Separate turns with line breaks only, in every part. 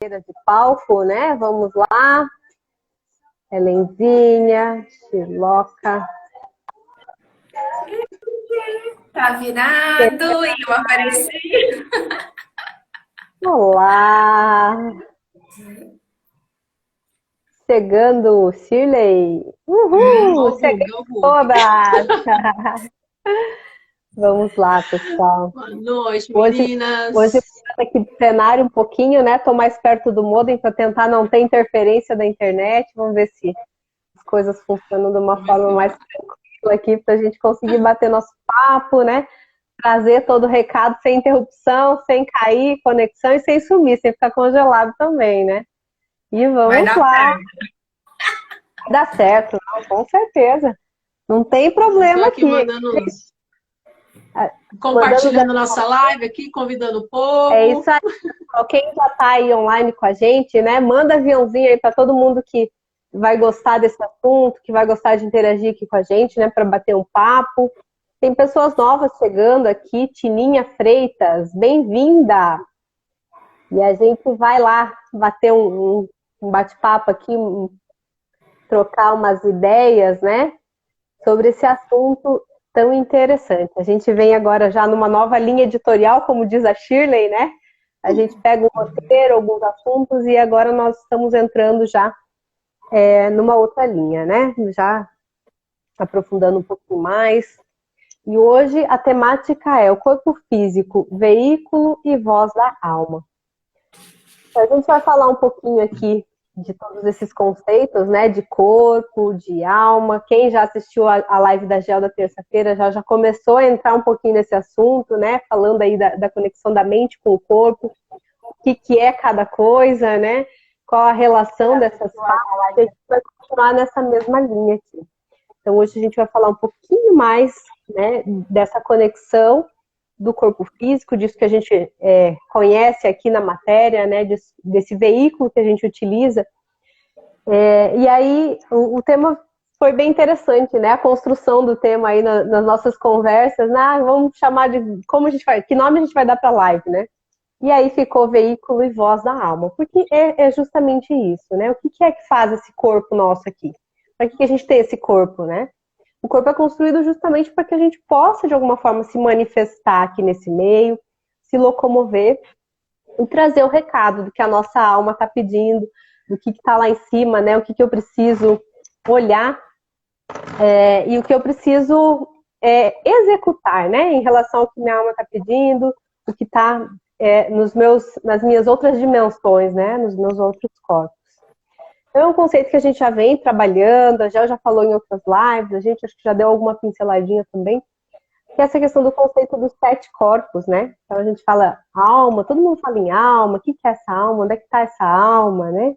de palco, né? Vamos lá. Helenzinha, Chiloca.
Tá virado e eu apareci.
Olá! Chegando, Shirley. Uhul!
Meu
Chegando
Hulk.
todas! Vamos lá, pessoal.
Boa noite,
Hoje, hoje
meninas.
aqui do cenário um pouquinho, né? Tô mais perto do modem para tentar não ter interferência da internet. Vamos ver se as coisas funcionam de uma
Vamos ver
forma
se
mais tranquila aqui para a gente conseguir bater nosso papo, né? Trazer todo o recado sem interrupção, sem cair, conexão e sem sumir, sem ficar congelado também, né? E
vai
vamos
dar
lá,
certo.
dá certo, não, com certeza. Não tem
Estou
problema
aqui
aqui. Mandando
compartilhando nossa live aqui, convidando o
É isso
povo.
aí, pessoal. Quem já está aí online com a gente, né? Manda aviãozinho aí para todo mundo que vai gostar desse assunto, que vai gostar de interagir aqui com a gente, né? Para bater um papo. Tem pessoas novas chegando aqui, Tininha Freitas, bem-vinda! E a gente vai lá bater um bate-papo aqui, trocar umas ideias, né? Sobre esse assunto tão interessante. A gente vem agora já numa nova linha editorial, como diz a Shirley, né? A gente pega um roteiro, alguns assuntos, e agora nós estamos entrando já numa outra linha, né? Já aprofundando um pouquinho mais. E hoje a temática é o corpo físico, veículo e voz da alma. A gente vai falar um pouquinho aqui de todos esses conceitos, né, de corpo, de alma. Quem já assistiu a live da Gel da terça-feira já começou a entrar um pouquinho nesse assunto, né, falando aí da conexão da mente com o corpo, o que é cada coisa, né, qual a relação dessas partes. A gente vai continuar nessa mesma linha aqui. Então hoje a gente vai falar um pouquinho mais, né, dessa conexão do corpo físico, disso que a gente conhece aqui na matéria, né, desse veículo que a gente utiliza. E aí o tema foi bem interessante, né, a construção do tema aí nas nossas conversas, vamos chamar de, como a gente vai, que nome a gente vai dar para a live, né? E aí ficou veículo e voz da alma, porque é justamente isso, né? O que é que faz esse corpo nosso aqui? Para que a gente tem esse corpo, né? O corpo é construído justamente para que a gente possa, de alguma forma, se manifestar aqui nesse meio, se locomover e trazer o recado do que a nossa alma está pedindo, do que está lá em cima, né? O que eu preciso olhar e o que eu preciso executar, né? Em relação ao que minha alma está pedindo, o que está nas minhas outras dimensões, né? Nos meus outros corpos. Então, é um conceito que a gente já vem trabalhando, a Gel já falou em outras lives, a gente acho que já deu alguma pinceladinha também, que é essa questão do conceito dos 7 corpos, né? Então a gente fala alma, todo mundo fala em alma, o que é essa alma, onde é que está essa alma, né?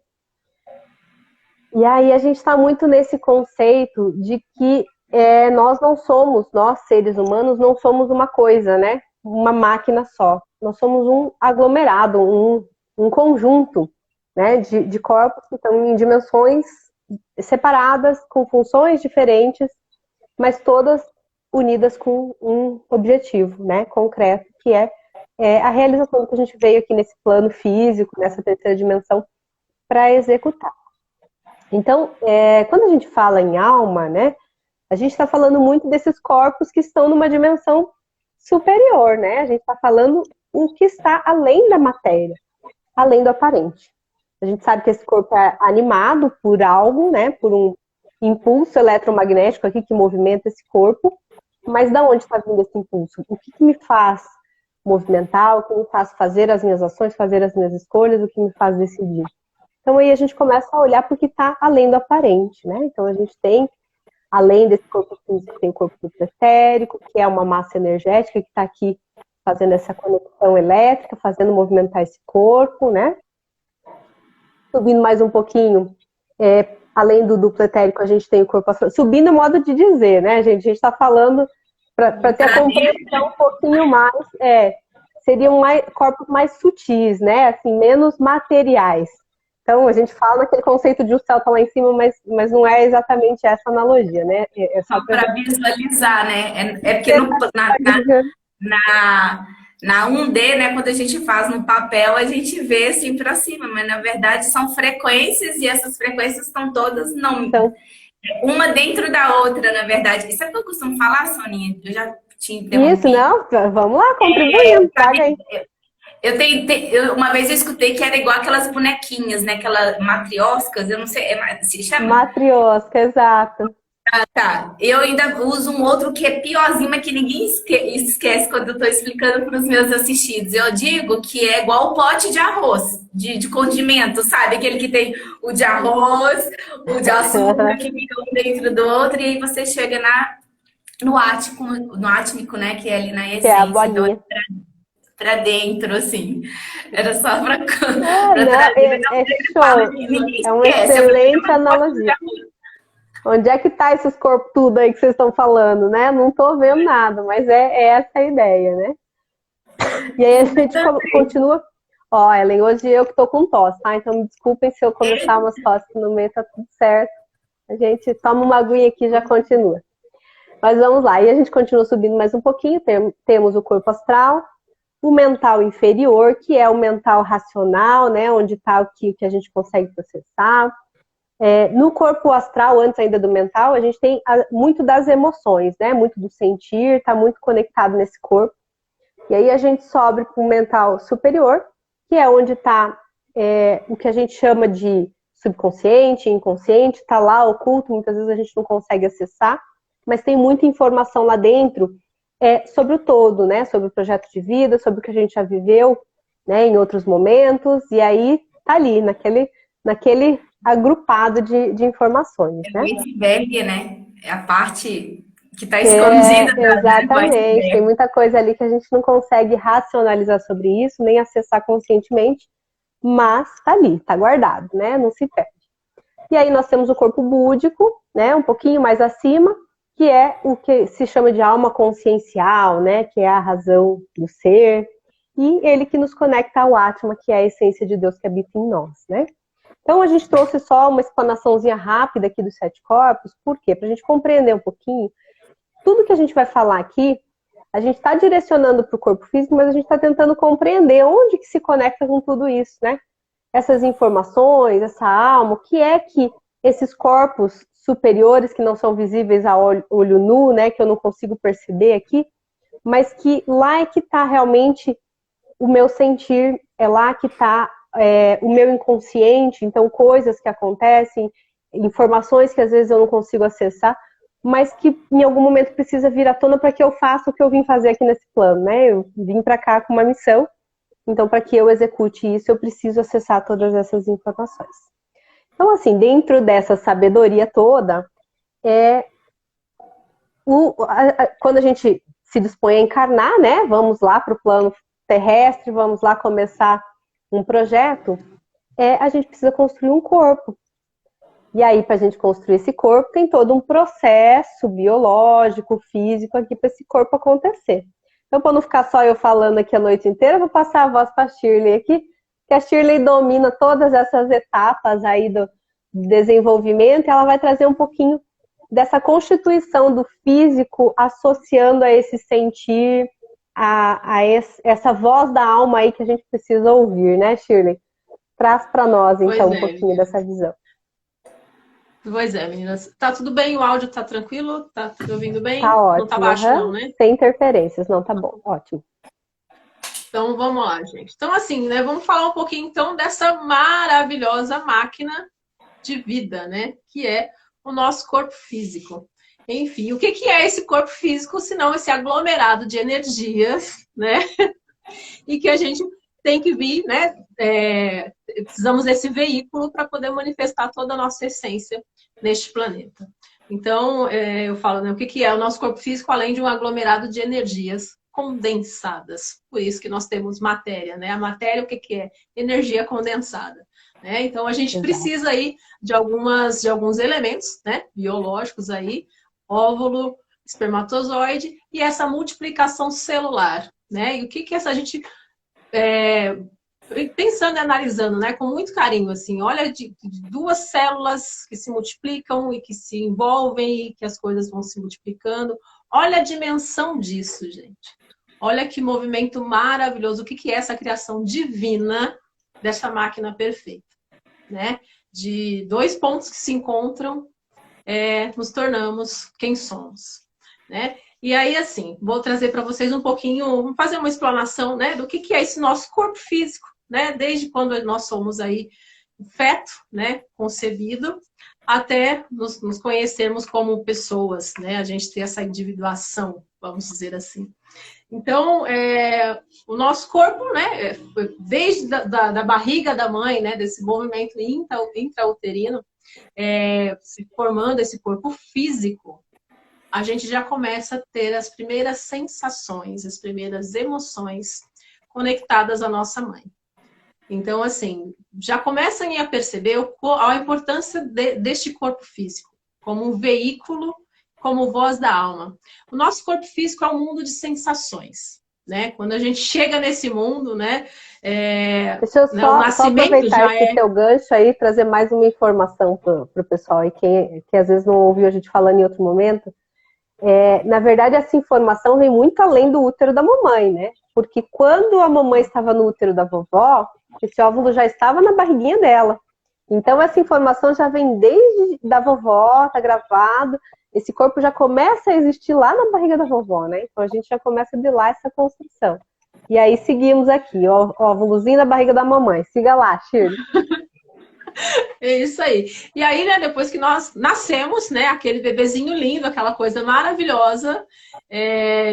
E aí a gente está muito nesse conceito de que nós seres humanos, não somos uma coisa, né? Uma máquina só. Nós somos um aglomerado, um conjunto, né, de corpos que estão em dimensões separadas, com funções diferentes, mas todas unidas com um objetivo, né, concreto, que é a realização do que a gente veio aqui nesse plano físico, nessa terceira dimensão, para executar. Então, quando a gente fala em alma, né, a gente está falando muito desses corpos que estão numa dimensão superior, né? A gente está falando o que está além da matéria, além do aparente. A gente sabe que esse corpo é animado por algo, né? Por um impulso eletromagnético aqui que movimenta esse corpo. Mas da onde está vindo esse impulso? O que me faz movimentar? O que me faz fazer as minhas ações, fazer as minhas escolhas? O que me faz decidir? Então aí a gente começa a olhar para o que está além do aparente, né? Então a gente tem, além desse corpo físico, tem o corpo pretérico, que é uma massa energética que está aqui fazendo essa conexão elétrica, fazendo movimentar esse corpo, né? Subindo mais um pouquinho, além do duplo etérico, a gente tem o corpo astral. Subindo é modo de dizer, né, gente? A gente está falando, para ter a compreensão um pouquinho mais, seriam corpos mais sutis, né? Assim, menos materiais. Então, a gente fala naquele conceito de o céu tá lá em cima, mas não é exatamente essa analogia, né?
Só para visualizar, né? É porque na, Na 1D, né, quando a gente faz no papel, a gente vê assim para cima, mas na verdade são frequências e essas frequências estão todas não,
Então,
uma dentro da outra, na verdade. Isso é o que eu costumo falar, Soninha? Eu já te
isso,
interrompi.
não? Vamos lá, contribuindo, traga aí.
Uma vez eu escutei que era igual aquelas bonequinhas, né? Aquelas matrioscas, eu não sei, se chama?
Matriosca, exato.
Tá, eu ainda uso um outro que é piorzinho, mas que ninguém esquece quando eu tô explicando para os meus assistidos. Eu digo que é igual o pote de arroz, de condimento, sabe? Aquele que tem o de arroz, o de açúcar, que fica um dentro do outro, e aí você chega no átmico, né? Que é ali na
Que é a
essência. Então,
bolinha.
pra dentro, assim. Era só pra,
Ah,
pra
não,
trazer, mas
é
eu falo
show.
que ninguém
É uma
esquece. Eu falei,
excelente analogia. Onde é que tá esses corpos tudo aí que vocês estão falando, né? Não tô vendo nada, mas é essa a ideia, né? E aí a gente continua. Ó, Ellen, hoje eu que tô com tosse, tá? Então me desculpem se eu começar umas tosses no meio, tá tudo certo. A gente toma uma aguinha aqui e já continua. Mas vamos lá, e a gente continua subindo mais um pouquinho. Temos o corpo astral, o mental inferior, que é o mental racional, né? Onde está o que a gente consegue processar. No corpo astral, antes ainda do mental, a gente tem muito das emoções, né? Muito do sentir, está muito conectado nesse corpo. E aí a gente sobe para o mental superior, que é onde está o que a gente chama de subconsciente, inconsciente, está lá oculto, muitas vezes a gente não consegue acessar, mas tem muita informação lá dentro sobre o todo, né? Sobre o projeto de vida, sobre o que a gente já viveu, né? Em outros momentos, e aí tá ali, naquele agrupado de informações,
É o
né?
iceberg, né? É a parte que está escondida do
Exatamente. Tem
iceberg.
muita coisa ali que a gente não consegue racionalizar sobre isso, nem acessar conscientemente, mas tá ali, tá guardado, né? Não se perde. E aí nós temos o corpo búdico, né? Um pouquinho mais acima, que é o que se chama de alma consciencial, né? Que é a razão do ser. E ele que nos conecta ao Atma, que é a essência de Deus que habita em nós, né? Então a gente trouxe só uma explanaçãozinha rápida aqui dos 7 corpos, por quê? Para a gente compreender um pouquinho. Tudo que a gente vai falar aqui, a gente está direcionando para o corpo físico, mas a gente está tentando compreender onde que se conecta com tudo isso, né? Essas informações, essa alma, o que é que esses corpos superiores, que não são visíveis a olho nu, né? Que eu não consigo perceber aqui, mas que lá é que está realmente o meu sentir, é lá que está o meu inconsciente, então coisas que acontecem, informações que às vezes eu não consigo acessar, mas que em algum momento precisa vir à tona para que eu faça o que eu vim fazer aqui nesse plano, né? Eu vim para cá com uma missão, então para que eu execute isso, eu preciso acessar todas essas informações. Então, assim, dentro dessa sabedoria toda, quando a gente se dispõe a encarnar, né? Vamos lá para o plano terrestre, vamos lá começar um projeto, a gente precisa construir um corpo. E aí, para a gente construir esse corpo, tem todo um processo biológico, físico aqui para esse corpo acontecer. Então, para não ficar só eu falando aqui a noite inteira, eu vou passar a voz para a Shirley aqui, que a Shirley domina todas essas etapas aí do desenvolvimento, e ela vai trazer um pouquinho dessa constituição do físico associando a esse sentir, essa voz da alma aí que a gente precisa ouvir, né, Shirley? Traz para nós, então, um pouquinho dessa visão.
Pois é, meninas. Tá tudo bem? O áudio tá tranquilo? Tá tudo ouvindo bem?
Tá ótimo.
Não tá baixo, não, né?
Sem interferências, não, tá bom. Ótimo.
Então, vamos lá, gente. Então, assim, né? Vamos falar um pouquinho, então, dessa maravilhosa máquina de vida, né? Que é o nosso corpo físico. Enfim, o que é esse corpo físico, se não esse aglomerado de energias, né? E que a gente tem que vir, né? Precisamos desse veículo para poder manifestar toda a nossa essência neste planeta. Então, eu falo, né? O que é o nosso corpo físico, além de um aglomerado de energias condensadas. Por isso que nós temos matéria, né? A matéria, o que é? Energia condensada. Né? Então, a gente precisa aí de alguns elementos, né? Biológicos aí, óvulo, espermatozoide e essa multiplicação celular, né? E o que essa gente pensando e analisando, né, com muito carinho, assim, olha de duas células que se multiplicam e que se envolvem e que as coisas vão se multiplicando. Olha a dimensão disso, gente. Olha que movimento maravilhoso. O que é essa criação divina dessa máquina perfeita, né? De dois pontos que se encontram, nos tornamos quem somos, né? E aí, assim, vou trazer para vocês um pouquinho, vamos fazer uma explanação, né, do que é esse nosso corpo físico, né? Desde quando nós somos aí feto, né, concebido, até nos conhecermos como pessoas, né? A gente ter essa individuação, vamos dizer assim. Então, o nosso corpo, né, desde da barriga da mãe, né, desse movimento intrauterino, se formando esse corpo físico, a gente já começa a ter as primeiras sensações, as primeiras emoções conectadas à nossa mãe. Então, assim, já começam a perceber a importância deste corpo físico como um veículo, como voz da alma. O nosso corpo físico é um mundo de sensações, né? Quando a gente chega nesse mundo, né?
Deixa eu
né, o nascimento
aproveitar
já
esse teu gancho aí, trazer mais uma informação para o pessoal aí, que às vezes não ouviu a gente falando em outro momento. Na verdade, essa informação vem muito além do útero da mamãe, né? Porque quando a mamãe estava no útero da vovó, esse óvulo já estava na barriguinha dela. Então, essa informação já vem desde da vovó, tá gravado. Esse corpo já começa a existir lá na barriga da vovó, né? Então, a gente já começa de lá essa construção. E aí, seguimos aqui, ó, óvulozinho na barriga da mamãe. Siga lá, Shirley.
É isso aí. E aí, né, depois que nós nascemos, né, aquele bebezinho lindo, aquela coisa maravilhosa,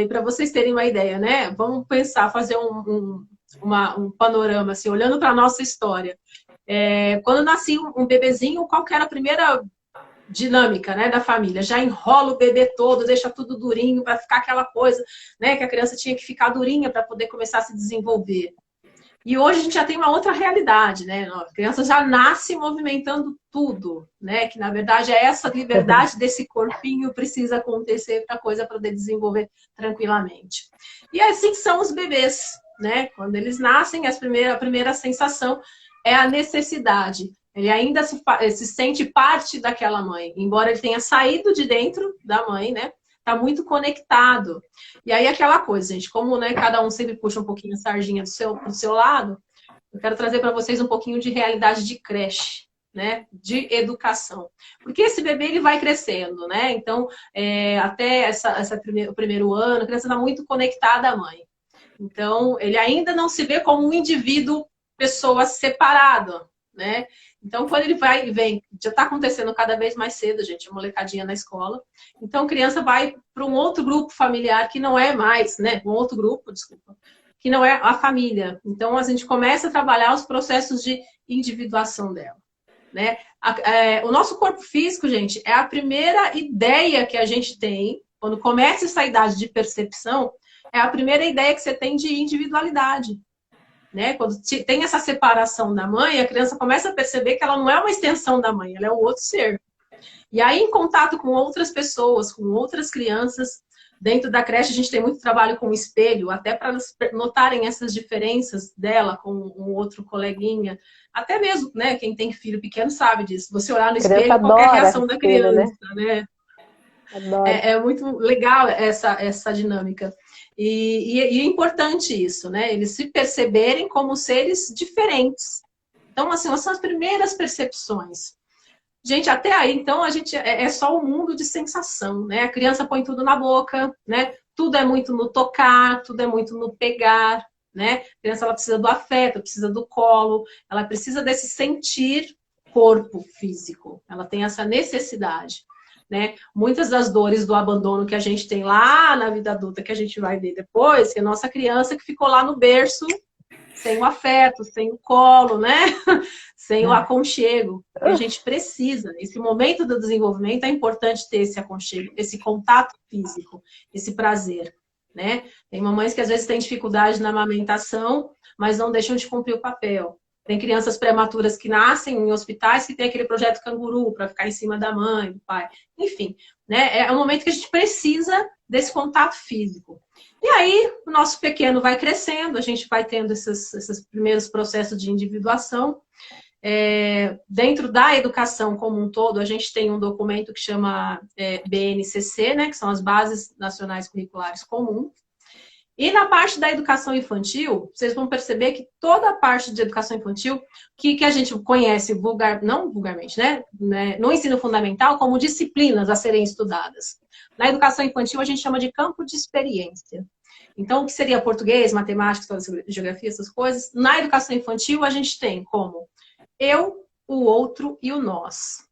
para vocês terem uma ideia, né, vamos pensar, fazer um panorama, assim, olhando para a nossa história. Quando nascia um bebezinho, qual que era a primeira dinâmica, né, da família? Já enrola o bebê todo, deixa tudo durinho para ficar aquela coisa, né, que a criança tinha que ficar durinha para poder começar a se desenvolver. E hoje a gente já tem uma outra realidade, né? A criança já nasce movimentando tudo, né? Que na verdade é essa liberdade desse corpinho precisa acontecer para a coisa poder desenvolver tranquilamente. E assim são os bebês, né? Quando eles nascem, a primeira sensação é a necessidade. Ele ainda se sente parte daquela mãe, embora ele tenha saído de dentro da mãe, né? Tá muito conectado. E aí aquela coisa, gente, como, né, cada um sempre puxa um pouquinho a sardinha do seu lado, eu quero trazer para vocês um pouquinho de realidade de creche, né, de educação. Porque esse bebê, ele vai crescendo, né? Então, até o primeiro ano, a criança está muito conectada à mãe. Então, ele ainda não se vê como um indivíduo, pessoa separado, né? Então, quando ele vai e vem, já está acontecendo cada vez mais cedo, gente, a molecadinha na escola. Então, a criança vai para um outro grupo familiar que não é mais, né? Um outro grupo, desculpa, que não é a família. Então, a gente começa a trabalhar os processos de individuação dela, né? O nosso corpo físico, gente, é a primeira ideia que a gente tem, quando começa essa idade de percepção, é a primeira ideia que você tem de individualidade. Né? Quando tem essa separação da mãe, a criança começa a perceber que ela não é uma extensão da mãe, ela é um outro ser. E aí, em contato com outras pessoas, com outras crianças, dentro da creche a gente tem muito trabalho com o espelho, até para notarem essas diferenças dela com um outro coleguinha. Até mesmo, né, quem tem filho pequeno sabe disso. Você olhar no espelho, qualquer reação da criança, né? É muito legal essa dinâmica. E é importante isso, né? Eles se perceberem como seres diferentes. Então, assim, são as primeiras percepções. Gente, até aí, então, a gente é só um mundo de sensação, né? A criança põe tudo na boca, né? Tudo é muito no tocar, tudo é muito no pegar, né? A criança, ela precisa do afeto, precisa do colo, ela precisa desse sentir corpo físico. Ela tem essa necessidade. Né? Muitas das dores do abandono que a gente tem lá na vida adulta, que a gente vai ver depois, que é a nossa criança que ficou lá no berço, sem o afeto, sem o colo, né? Sem o aconchego. E a gente precisa, nesse momento do desenvolvimento, é importante ter esse aconchego, esse contato físico, esse prazer. Né? Tem mamães que às vezes têm dificuldade na amamentação, mas não deixam de cumprir o papel. Tem crianças prematuras que nascem em hospitais que tem aquele projeto canguru para ficar em cima da mãe, do pai. Enfim, né? É um momento que a gente precisa desse contato físico. E aí, o nosso pequeno vai crescendo, a gente vai tendo esses primeiros processos de individuação. Dentro da educação como um todo, a gente tem um documento que chama BNCC, né? Que são as Bases Nacionais Curriculares Comuns. E na parte da educação infantil, vocês vão perceber que toda a parte de educação infantil, que a gente conhece não vulgarmente, né, no ensino fundamental, como disciplinas a serem estudadas. Na educação infantil, a gente chama de campo de experiência. Então, o que seria português, matemática, história, geografia, essas coisas. Na educação infantil, a gente tem como eu, o outro e o nós.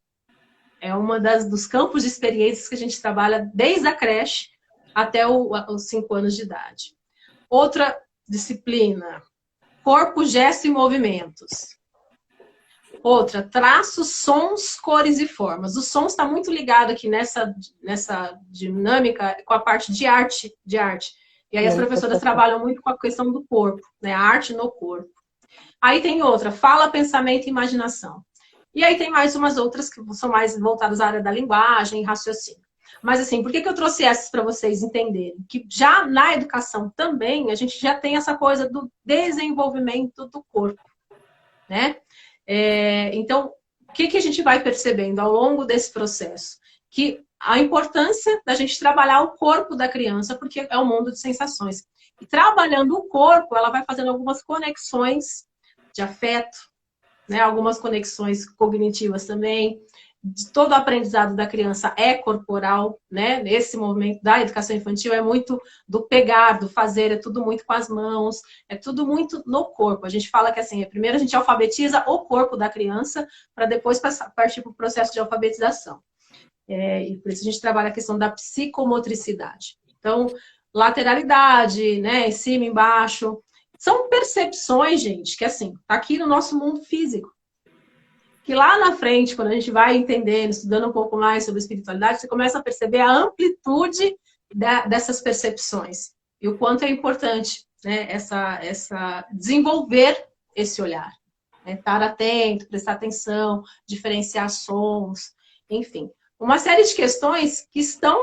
É uma dos campos de experiências que a gente trabalha desde a creche até os 5 anos de idade. Outra disciplina, corpo, gesto e movimentos. Outra, traços, sons, cores e formas. O som está muito ligado aqui nessa dinâmica com a parte de arte. E aí as professoras trabalham muito com a questão do corpo, né? A arte no corpo. Aí tem outra, fala, pensamento e imaginação. E aí tem mais umas outras que são mais voltadas à área da linguagem e raciocínio. Mas assim, por que eu trouxe essas para vocês entenderem? Que já na educação também, a gente já tem essa coisa do desenvolvimento do corpo, né? Então, o que a gente vai percebendo ao longo desse processo? Que a importância da gente trabalhar o corpo da criança, porque é um mundo de sensações. E trabalhando o corpo, ela vai fazendo algumas conexões de afeto, né? Algumas conexões cognitivas também. Todo o aprendizado da criança é corporal, né? Nesse movimento da educação infantil é muito do pegar, do fazer, é tudo muito com as mãos, é tudo muito no corpo. A gente fala que assim, primeiro a gente alfabetiza o corpo da criança para depois partir para o processo de alfabetização. E por isso a gente trabalha a questão da psicomotricidade. Então, lateralidade, né? Em cima, embaixo. São percepções, gente, que assim, tá aqui no nosso mundo físico. Que lá na frente, quando a gente vai entendendo, estudando um pouco mais sobre espiritualidade, você começa a perceber a amplitude dessas percepções. E o quanto é importante, né, desenvolver esse olhar. Né, estar atento, prestar atenção, diferenciar sons, enfim. Uma série de questões que estão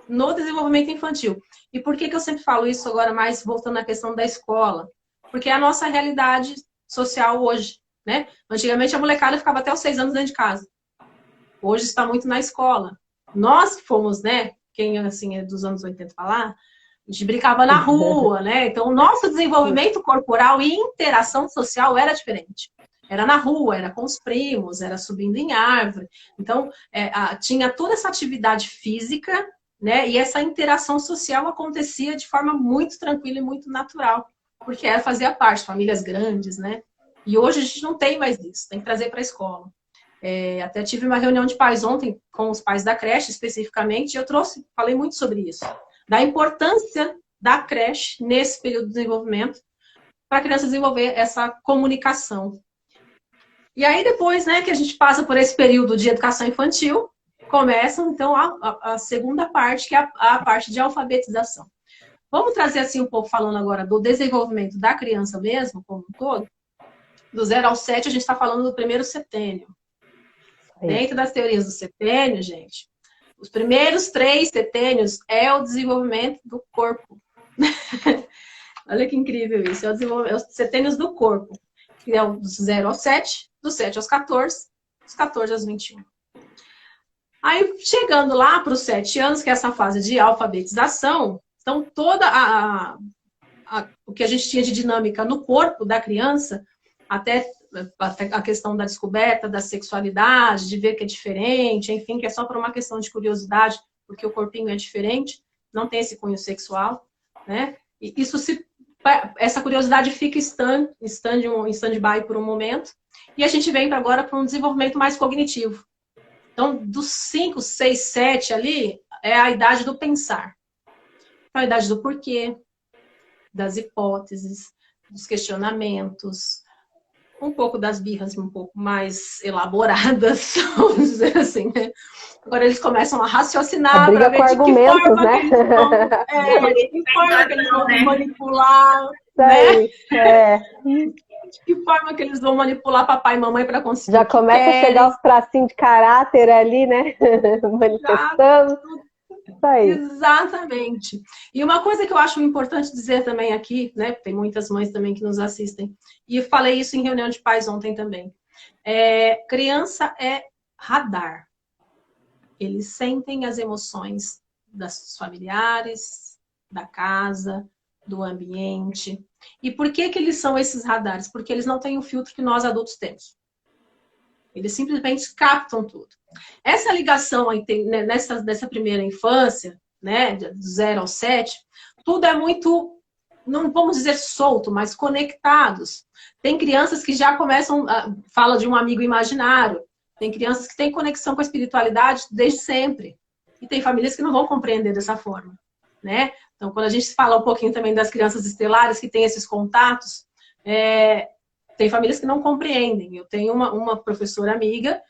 no desenvolvimento infantil. E por que eu sempre falo isso agora, mais voltando à questão da escola? Porque é a nossa realidade social hoje. Né? Antigamente a molecada ficava até os 6 anos dentro de casa. Hoje está muito na escola. Nós que fomos, né? Quem assim é dos anos 80 falar, a gente brincava na rua, né? Então o nosso desenvolvimento corporal e interação social era diferente. Era na rua, era com os primos, era subindo em árvore. Então tinha toda essa atividade física, né? E essa interação social acontecia de forma muito tranquila e muito natural, porque fazia parte, famílias grandes, né? E hoje a gente não tem mais isso, tem que trazer para a escola. Até tive uma reunião de pais ontem, com os pais da creche especificamente, e eu falei muito sobre isso. Da importância da creche nesse período de desenvolvimento, para a criança desenvolver essa comunicação. E aí depois, né, que a gente passa por esse período de educação infantil, começa então a segunda parte, que é a parte de alfabetização. Vamos trazer assim um pouco, falando agora do desenvolvimento da criança mesmo, como um todo. Do 0 ao 7, a gente está falando do primeiro setênio. Dentro das teorias do setênio, gente, os primeiros 3 setênios é o desenvolvimento do corpo. Olha que incrível isso. É os setênios do corpo. Que é do 0 ao 7, do 7 aos 14, dos 14 aos 21. Aí, chegando lá para os 7 anos, que é essa fase de alfabetização, então toda o que a gente tinha de dinâmica no corpo da criança, até a questão da descoberta da sexualidade, de ver que é diferente, enfim, que é só por uma questão de curiosidade, porque o corpinho é diferente, não tem esse cunho sexual, né? E essa curiosidade fica em stand-by por um momento, e a gente vem agora para um desenvolvimento mais cognitivo. Então, dos 5, 6, 7 ali, é a idade do pensar. É a idade do porquê, das hipóteses, dos questionamentos, um pouco das birras um pouco mais elaboradas, vamos dizer assim, né? Agora eles começam a raciocinar para ver de que forma, né? De que forma que eles vão manipular, né? De que forma que eles vão manipular papai e mamãe para conseguir.
Já começa a chegar os tracinhos de caráter ali, né? Manifestando. Isso aí.
Exatamente. E uma coisa que eu acho importante dizer também aqui, né? Tem muitas mães também que nos assistem, e eu falei isso em reunião de pais ontem também. Criança é radar. Eles sentem as emoções dos familiares, da casa, do ambiente. E por que que eles são esses radares? Porque eles não têm o filtro que nós adultos temos. Eles simplesmente captam tudo. Essa ligação aí nessa primeira infância, né, do 0 ao 7, tudo é muito, não vamos dizer solto, mas conectados. Tem crianças que já começam, fala de um amigo imaginário. Tem crianças que têm conexão com a espiritualidade desde sempre. E tem famílias que não vão compreender dessa forma, né? Então, quando a gente fala um pouquinho também das crianças estelares que têm esses contatos, tem famílias que não compreendem. Eu tenho uma professora amiga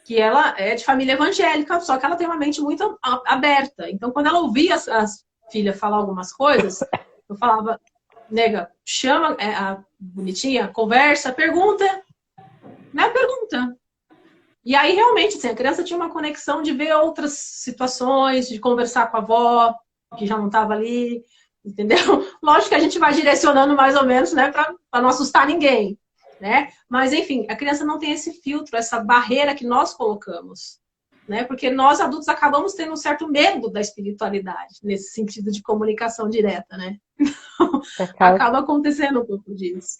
que ela é de família evangélica, só que ela tem uma mente muito aberta. Então, quando ela ouvia as filhas falar algumas coisas, eu falava, nega, chama a bonitinha, conversa, pergunta, né? Pergunta. E aí, realmente, assim, a criança tinha uma conexão de ver outras situações, de conversar com a avó, que já não estava ali, entendeu? Lógico que a gente vai direcionando mais ou menos, né, para não assustar ninguém, né? Mas, enfim, a criança não tem esse filtro, essa barreira que nós colocamos, né? Porque nós, adultos, acabamos tendo um certo medo da espiritualidade, nesse sentido de comunicação direta, né? Então, acaba acontecendo um pouco disso.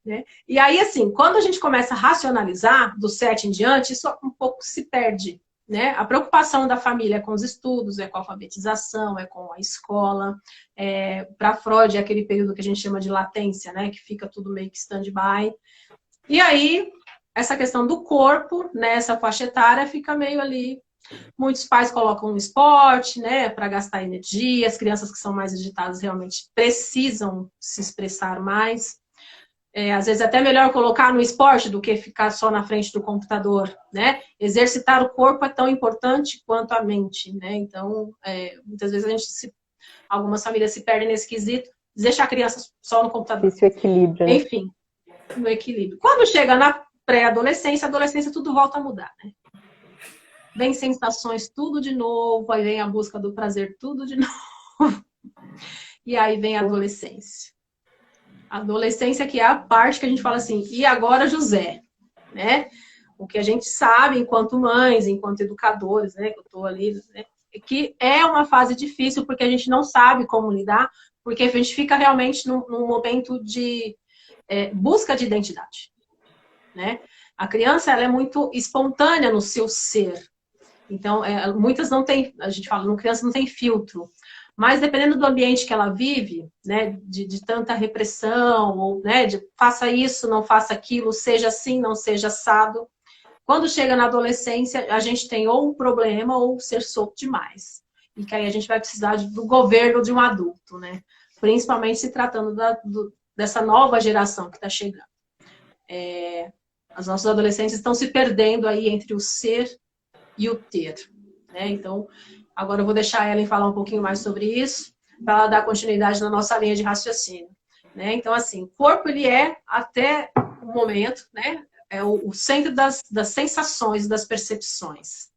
Né? E aí, assim, quando a gente começa a racionalizar do 7 em diante, isso um pouco se perde, né? A preocupação da família é com os estudos, é com a alfabetização, é com a escola. Para Freud é aquele período que a gente chama de latência, né? Que fica tudo meio que stand-by. E aí, essa questão do corpo, nessa faixa etária, fica meio ali. Muitos pais colocam um esporte, né? Para gastar energia. As crianças que são mais agitadas realmente precisam se expressar mais. Às vezes é até melhor colocar no esporte do que ficar só na frente do computador, né? Exercitar o corpo é tão importante quanto a mente, né? Então, muitas vezes algumas famílias se perdem nesse quesito, deixar a criança só no computador.
Isso é equilíbrio, né?
Enfim, no equilíbrio. Quando chega na pré-adolescência, a adolescência tudo volta a mudar, né? Vem sensações tudo de novo, aí vem a busca do prazer tudo de novo. E aí vem a adolescência. A adolescência que é a parte que a gente fala assim, e agora José, né? O que a gente sabe enquanto mães, enquanto educadores, né? Que eu tô ali, né? Que é uma fase difícil porque a gente não sabe como lidar, porque a gente fica realmente num momento de busca de identidade, né? A criança, ela é muito espontânea no seu ser. Então, muitas não tem, a gente fala, uma criança não tem filtro. Mas dependendo do ambiente que ela vive, né, de tanta repressão, ou, né, de faça isso, não faça aquilo, seja assim, não seja assado. Quando chega na adolescência, a gente tem ou um problema ou ser solto demais. E que aí a gente vai precisar do governo de um adulto, né? Principalmente se tratando dessa nova geração que está chegando. As nossas adolescentes estão se perdendo aí entre o ser e o ter, né? Então, agora eu vou deixar a Ellen falar um pouquinho mais sobre isso, para ela dar continuidade na nossa linha de raciocínio, né? Então, assim, o corpo, ele é, até o momento, né? É o centro das sensações, das percepções,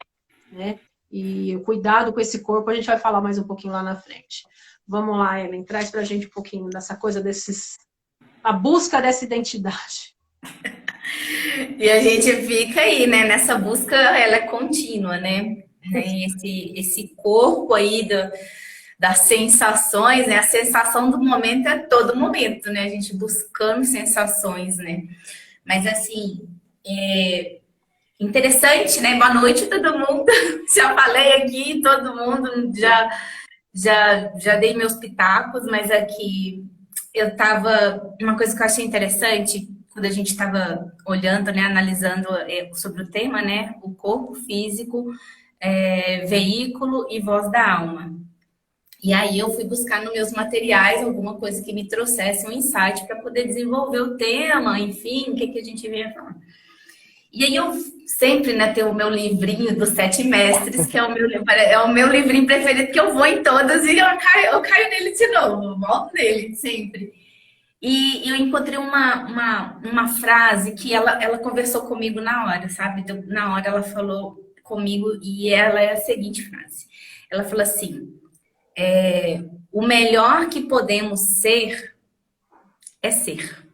né? E o cuidado com esse corpo, a gente vai falar mais um pouquinho lá na frente. Vamos lá, Ellen, traz pra gente um pouquinho dessa coisa a busca dessa identidade.
E a gente fica aí, né? Nessa busca, ela é contínua, né? Esse corpo aí das sensações, né? A sensação do momento é todo momento, né? A gente buscando sensações, né? Mas, assim, interessante, né? Boa noite, todo mundo. Já falei aqui, todo mundo já dei meus pitacos, mas aqui uma coisa que eu achei interessante quando a gente estava olhando, né, analisando sobre o tema, né, o corpo físico, veículo e voz da alma. E aí eu fui buscar nos meus materiais alguma coisa que me trouxesse um insight para poder desenvolver o tema, enfim, o que a gente vinha falando. E aí eu sempre, né, tenho o meu livrinho dos 7 mestres, que é o meu livrinho preferido, que eu vou em todas e eu caio nele de novo, volto nele sempre. E eu encontrei uma frase que ela conversou comigo na hora, sabe? Então, na hora ela falou comigo e ela é a seguinte frase. Ela falou assim, o melhor que podemos ser é ser.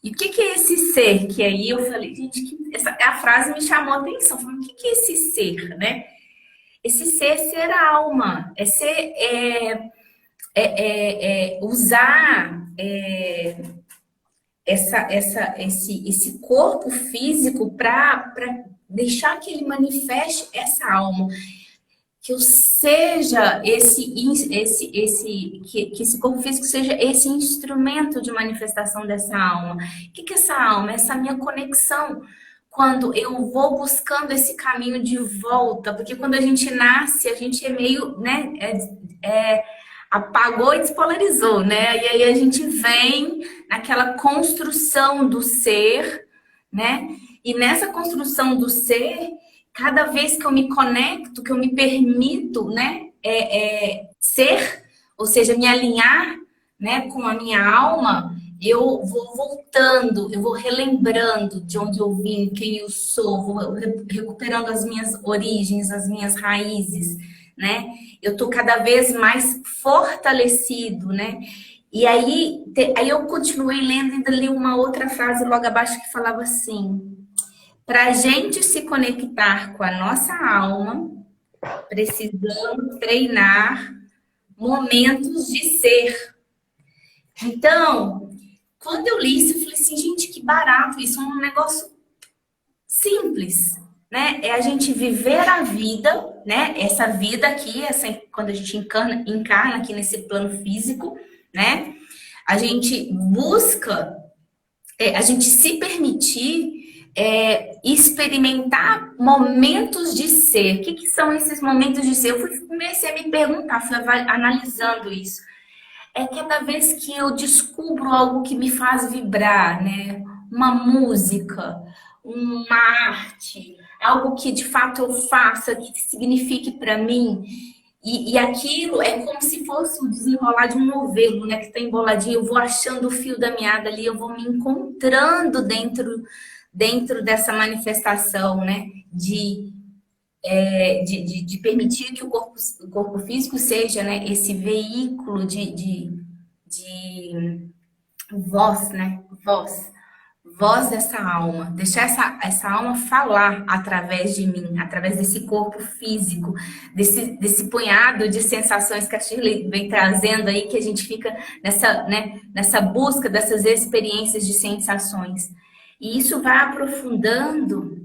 E o que é esse ser? Que aí eu falei, gente, a frase me chamou a atenção. Eu falei, o que é esse ser, né? Esse ser é ser a alma, usar esse corpo físico para deixar que ele manifeste essa alma, que eu seja que esse corpo físico seja esse instrumento de manifestação dessa alma. O que é essa alma? Essa minha conexão. Quando eu vou buscando esse caminho de volta, porque quando a gente nasce, a gente é meio, né, apagou e despolarizou, né? E aí a gente vem naquela construção do ser, né? E nessa construção do ser, cada vez que eu me conecto, que eu me permito, né, ser, ou seja, me alinhar, né, com a minha alma, eu vou voltando, eu vou relembrando de onde eu vim, quem eu sou, vou recuperando as minhas origens, as minhas raízes, né? Eu tô cada vez mais fortalecido, né? E aí eu continuei lendo, ainda li uma outra frase logo abaixo que falava assim: para a gente se conectar com a nossa alma, precisamos treinar momentos de ser. Então, quando eu li isso, eu falei assim, gente, que barato isso, é um negócio simples, né? É a gente viver a vida, né? Essa vida aqui, quando a gente encarna aqui nesse plano físico, né? A gente busca, a gente se permitir experimentar momentos de ser. O que são esses momentos de ser? Eu comecei a me perguntar, fui analisando isso. É cada vez que eu descubro algo que me faz vibrar, né? Uma música, uma arte, algo que de fato eu faça, que signifique para mim. E aquilo é como se fosse o desenrolar de um novelo, né? Que está emboladinho, eu vou achando o fio da meada ali, eu vou me encontrando dentro dessa manifestação, né? De permitir que o corpo físico seja, né, esse veículo de voz, né? Voz dessa alma. Deixar essa alma falar através de mim, através desse corpo físico, desse punhado de sensações que a Shirley vem trazendo aí, que a gente fica nessa busca dessas experiências de sensações. E isso vai aprofundando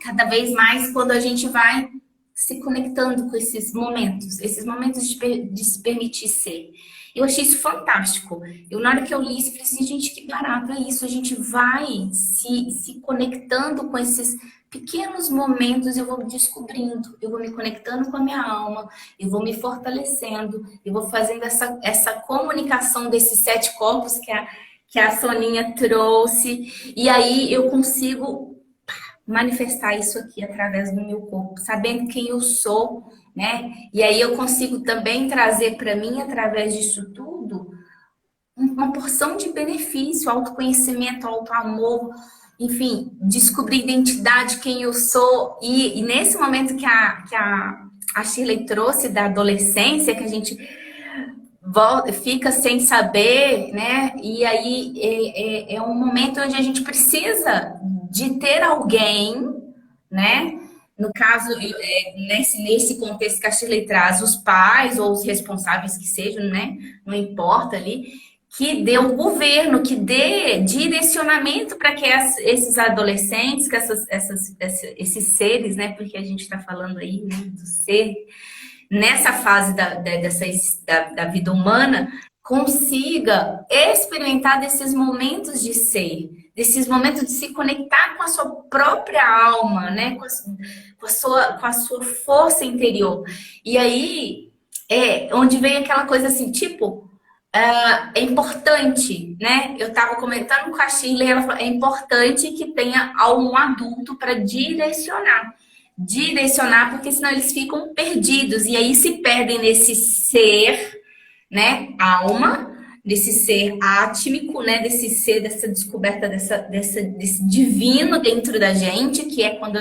cada vez mais quando a gente vai se conectando com esses momentos de se permitir ser. Eu achei isso fantástico. Na hora que eu li isso, falei assim, gente, que barato é isso. A gente vai se conectando com esses pequenos momentos, eu vou descobrindo, eu vou me conectando com a minha alma, eu vou me fortalecendo, eu vou fazendo essa comunicação desses 7 corpos que a Soninha trouxe, e aí eu consigo manifestar isso aqui através do meu corpo, sabendo quem eu sou, né? E aí eu consigo também trazer para mim, através disso tudo, uma porção de benefício, autoconhecimento, autoamor, enfim, descobrir identidade, quem eu sou. E nesse momento que a Shirley trouxe da adolescência, que a gente fica sem saber, né? E aí é um momento onde a gente precisa de ter alguém, né? No caso, nesse contexto que a Shirley traz, os pais ou os responsáveis que sejam, né? Não importa ali, que dê um governo, que dê direcionamento para que esses adolescentes, que esses seres, né? Porque a gente está falando aí, né, do ser, nessa fase da vida humana, consiga experimentar desses momentos de ser, desses momentos de se conectar com a sua própria alma, né? Com a sua força interior. E aí onde vem aquela coisa assim, tipo, é importante, né? Eu estava comentando com a Shirley, ela falou, é importante que tenha algum adulto para direcionar, porque senão eles ficam perdidos e aí se perdem nesse ser, né, alma, desse ser átmico, né, desse ser, dessa descoberta desse divino dentro da gente, que é quando,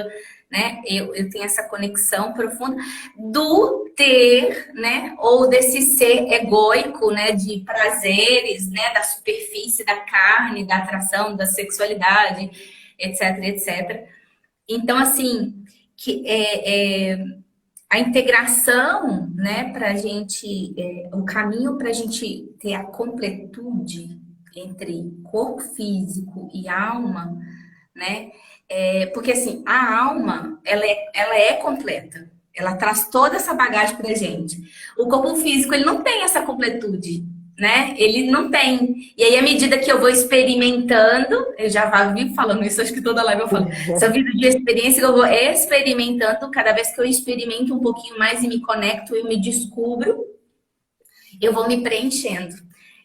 né, eu tenho essa conexão profunda do ter, né, ou desse ser egóico, né, de prazeres, né, da superfície, da carne, da atração, da sexualidade, etc, etc. Então, assim, que a integração, né, para a gente, o caminho para a gente ter a completude entre corpo físico e alma, né? Porque assim, a alma, ela é completa. Ela traz toda essa bagagem pra gente. O corpo físico, ele não tem essa completude, né? Ele não tem. E aí, à medida que eu vou experimentando, eu já vivo falando isso, acho que toda live eu falo, essa vida de experiência que eu vou experimentando, cada vez que eu experimento um pouquinho mais e me conecto, eu me descubro, eu vou me preenchendo.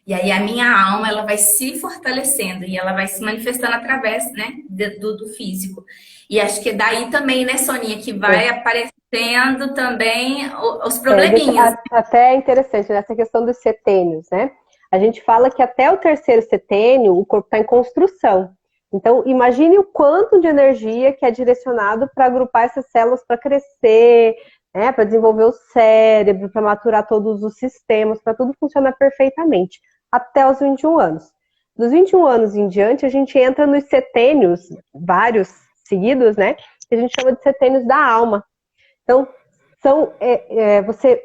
E aí a minha alma, ela vai se fortalecendo e ela vai se manifestando através, né, do físico. E acho que é daí também, né, Soninha, que vai aparecendo também os probleminhas.
Até é interessante, nessa questão dos setênios, né? A gente fala que até o terceiro setênio, o corpo está em construção. Então, imagine o quanto de energia que é direcionado para agrupar essas células para crescer, né, para desenvolver o cérebro, para maturar todos os sistemas, para tudo funcionar perfeitamente, até os 21 anos. Dos 21 anos em diante, a gente entra nos setênios, vários seguidos, né, que a gente chama de setênios da alma. Então, você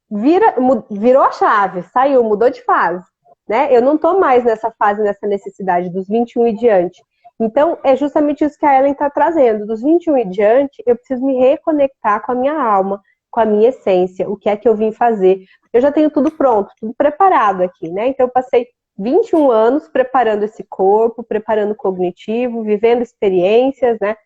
virou a chave, saiu, mudou de fase, né? Eu não estou mais nessa fase, nessa necessidade dos 21 e diante. Então, é justamente isso que a Ellen está trazendo. Dos 21 e diante, eu preciso me reconectar com a minha alma, com a minha essência, o que é que eu vim fazer. Eu já tenho tudo pronto, tudo preparado aqui, né? Então, eu passei 21 anos preparando esse corpo, preparando o cognitivo, vivendo experiências, né?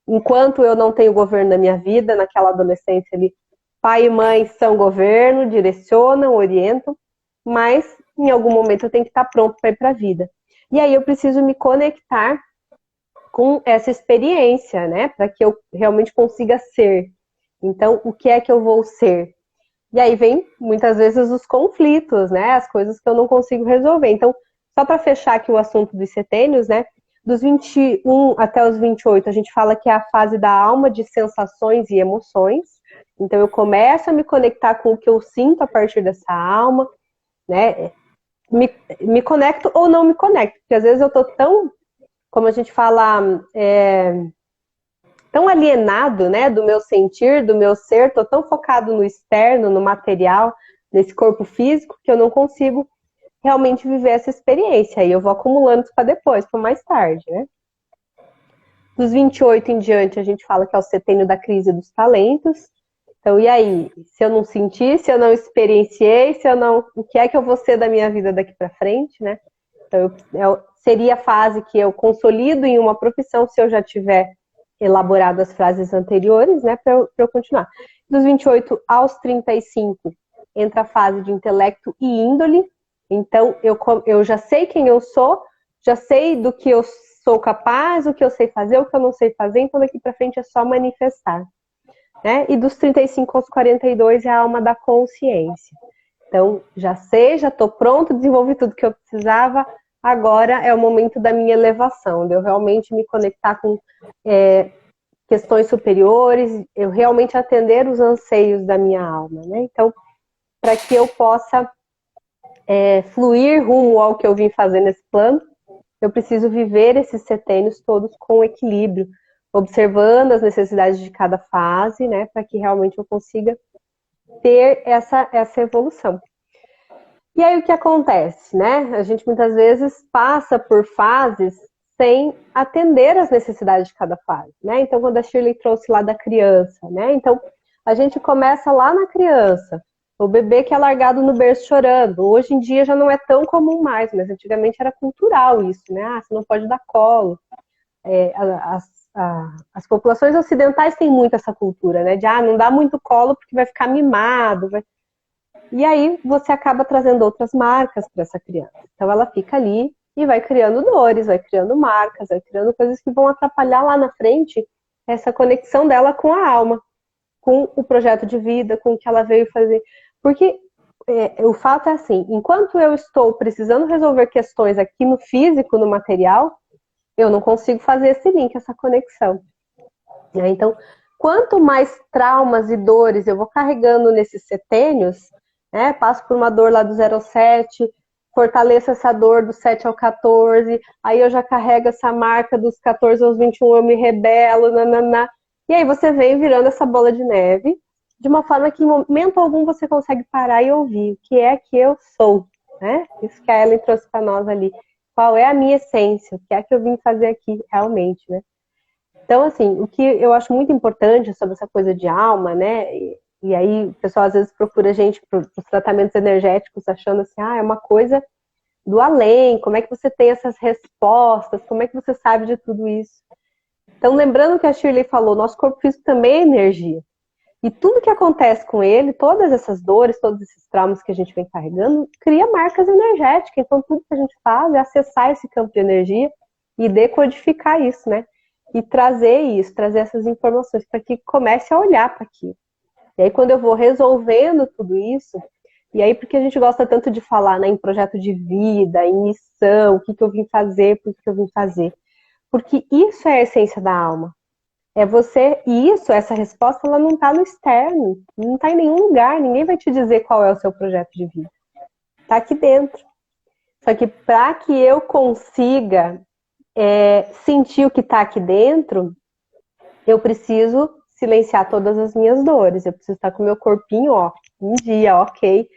Enquanto eu não tenho governo na minha vida, naquela adolescência ali, pai e mãe são governo, direcionam, orientam, mas em algum momento eu tenho que estar pronto para ir para a vida. E aí eu preciso me conectar com essa experiência, né? Para que eu realmente consiga ser. Então, o que é que eu vou ser? E aí vem, muitas vezes, os conflitos, né? As coisas que eu não consigo resolver. Então, só para fechar aqui o assunto dos setênios, né? Dos 21 até os 28, a gente fala que é a fase da alma de sensações e emoções. Então, eu começo a me conectar com o que eu sinto a partir dessa alma, né? Me conecto ou não me conecto, porque às vezes eu tô tão, como a gente fala, tão alienado, né, do meu sentir, do meu ser, tô tão focado no externo, no material, nesse corpo físico, que eu não consigo realmente viver essa experiência. Aí eu vou acumulando isso para depois, para mais tarde, né? Dos 28 em diante, a gente fala que é o setênio da crise dos talentos. Então, e aí? Se eu não senti, se eu não experienciei, se eu não... O que é que eu vou ser da minha vida daqui para frente, né? Então, seria a fase que eu consolido em uma profissão, se eu já tiver elaborado as frases anteriores, né? Para eu continuar. Dos 28 aos 35, entra a fase de intelecto e índole. Então, eu já sei quem eu sou, já sei do que eu sou capaz, o que eu sei fazer, o que eu não sei fazer, então daqui para frente é só manifestar. Né? E dos 35 aos 42 é a alma da consciência. Então, já sei, já estou pronto, desenvolvi tudo que eu precisava, agora é o momento da minha elevação, de eu realmente me conectar com questões superiores, eu realmente atender os anseios da minha alma. Né? Então, para que eu possa fluir rumo ao que eu vim fazer nesse plano, eu preciso viver esses setênios todos com equilíbrio, observando as necessidades de cada fase, né, para que realmente eu consiga ter essa evolução. E aí o que acontece, né? A gente muitas vezes passa por fases sem atender as necessidades de cada fase, né? Então, quando a Shirley trouxe lá da criança, né? Então, a gente começa lá na criança, o bebê que é largado no berço chorando. Hoje em dia já não é tão comum mais, mas antigamente era cultural isso, né? Ah, você não pode dar colo. As populações ocidentais têm muito essa cultura, né? De não dá muito colo porque vai ficar mimado. E aí você acaba trazendo outras marcas para essa criança. Então ela fica ali e vai criando dores, vai criando marcas, vai criando coisas que vão atrapalhar lá na frente essa conexão dela com a alma, com o projeto de vida, com o que ela veio fazer. Porque o fato é assim, enquanto eu estou precisando resolver questões aqui no físico, no material, eu não consigo fazer esse link, essa conexão. Então, quanto mais traumas e dores eu vou carregando nesses setênios, né, passo por uma dor lá do 0 ao 7, fortaleço essa dor do 7 ao 14, aí eu já carrego essa marca dos 14 aos 21, eu me rebelo, nananã. E aí você vem virando essa bola de neve, de uma forma que em momento algum você consegue parar e ouvir o que é que eu sou, né? Isso que a Ellen trouxe para nós ali. Qual é a minha essência? O que é que eu vim fazer aqui realmente, né? Então, assim, o que eu acho muito importante sobre essa coisa de alma, né? E aí o pessoal às vezes procura a gente para os tratamentos energéticos achando assim, é uma coisa do além, como é que você tem essas respostas, como é que você sabe de tudo isso? Então, lembrando que a Shirley falou, nosso corpo físico também é energia. E tudo que acontece com ele, todas essas dores, todos esses traumas que a gente vem carregando, cria marcas energéticas. Então, tudo que a gente faz é acessar esse campo de energia e decodificar isso, né? E trazer isso, trazer essas informações para que comece a olhar para aquilo. E aí, quando eu vou resolvendo tudo isso, e aí, porque a gente gosta tanto de falar, né, em projeto de vida, em missão, o que eu vim fazer, por que eu vim fazer. Porque isso é a essência da alma. É você, e isso, essa resposta, ela não está no externo, não está em nenhum lugar, ninguém vai te dizer qual é o seu projeto de vida. Está aqui dentro. Só que para que eu consiga sentir o que está aqui dentro, eu preciso silenciar todas as minhas dores, eu preciso estar com o meu corpinho, em dia, ok,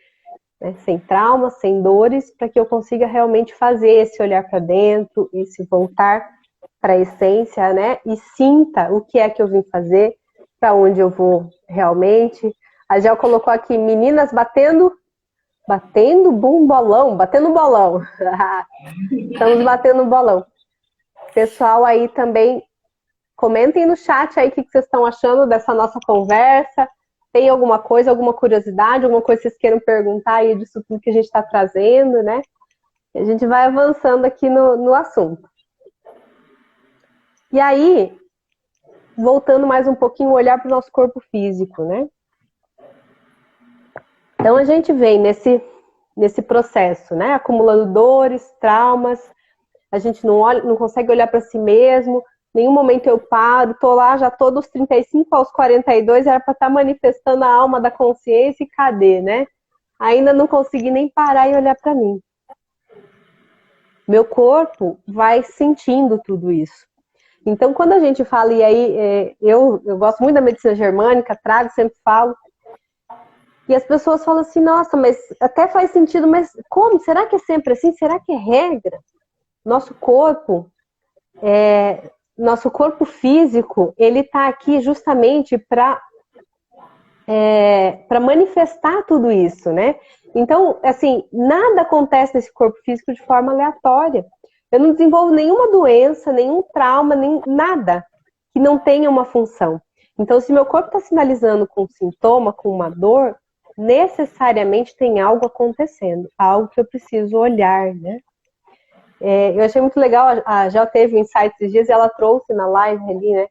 né, sem traumas, sem dores, para que eu consiga realmente fazer esse olhar para dentro, esse voltar para a essência, né? E sinta o que é que eu vim fazer, para onde eu vou realmente. A Gel colocou aqui, meninas batendo bolão. Estamos batendo bolão. Pessoal aí também, comentem no chat aí o que vocês estão achando dessa nossa conversa. Tem alguma coisa, alguma curiosidade, alguma coisa que vocês queiram perguntar aí disso tudo que a gente está trazendo, né? E a gente vai avançando aqui no assunto. E aí, voltando mais um pouquinho, olhar para o nosso corpo físico, né? Então, a gente vem nesse processo, né? Acumulando dores, traumas, a gente não consegue olhar para si mesmo, nenhum momento eu paro, tô lá, já tô dos 35 aos 42, era para estar manifestando a alma da consciência e cadê, né? Ainda não consegui nem parar e olhar para mim. Meu corpo vai sentindo tudo isso. Então, quando a gente fala, e aí eu gosto muito da medicina germânica, trago, sempre falo, e as pessoas falam assim, nossa, mas até faz sentido, mas como? Será que é sempre assim? Será que é regra? Nosso corpo físico, ele está aqui justamente para manifestar tudo isso, né? Então, assim, nada acontece nesse corpo físico de forma aleatória. Eu não desenvolvo nenhuma doença, nenhum trauma, nem nada que não tenha uma função. Então, se meu corpo está sinalizando com um sintoma, com uma dor, necessariamente tem algo acontecendo, algo que eu preciso olhar, né? Eu achei muito legal, já teve um insight esses dias e ela trouxe na live ali, né?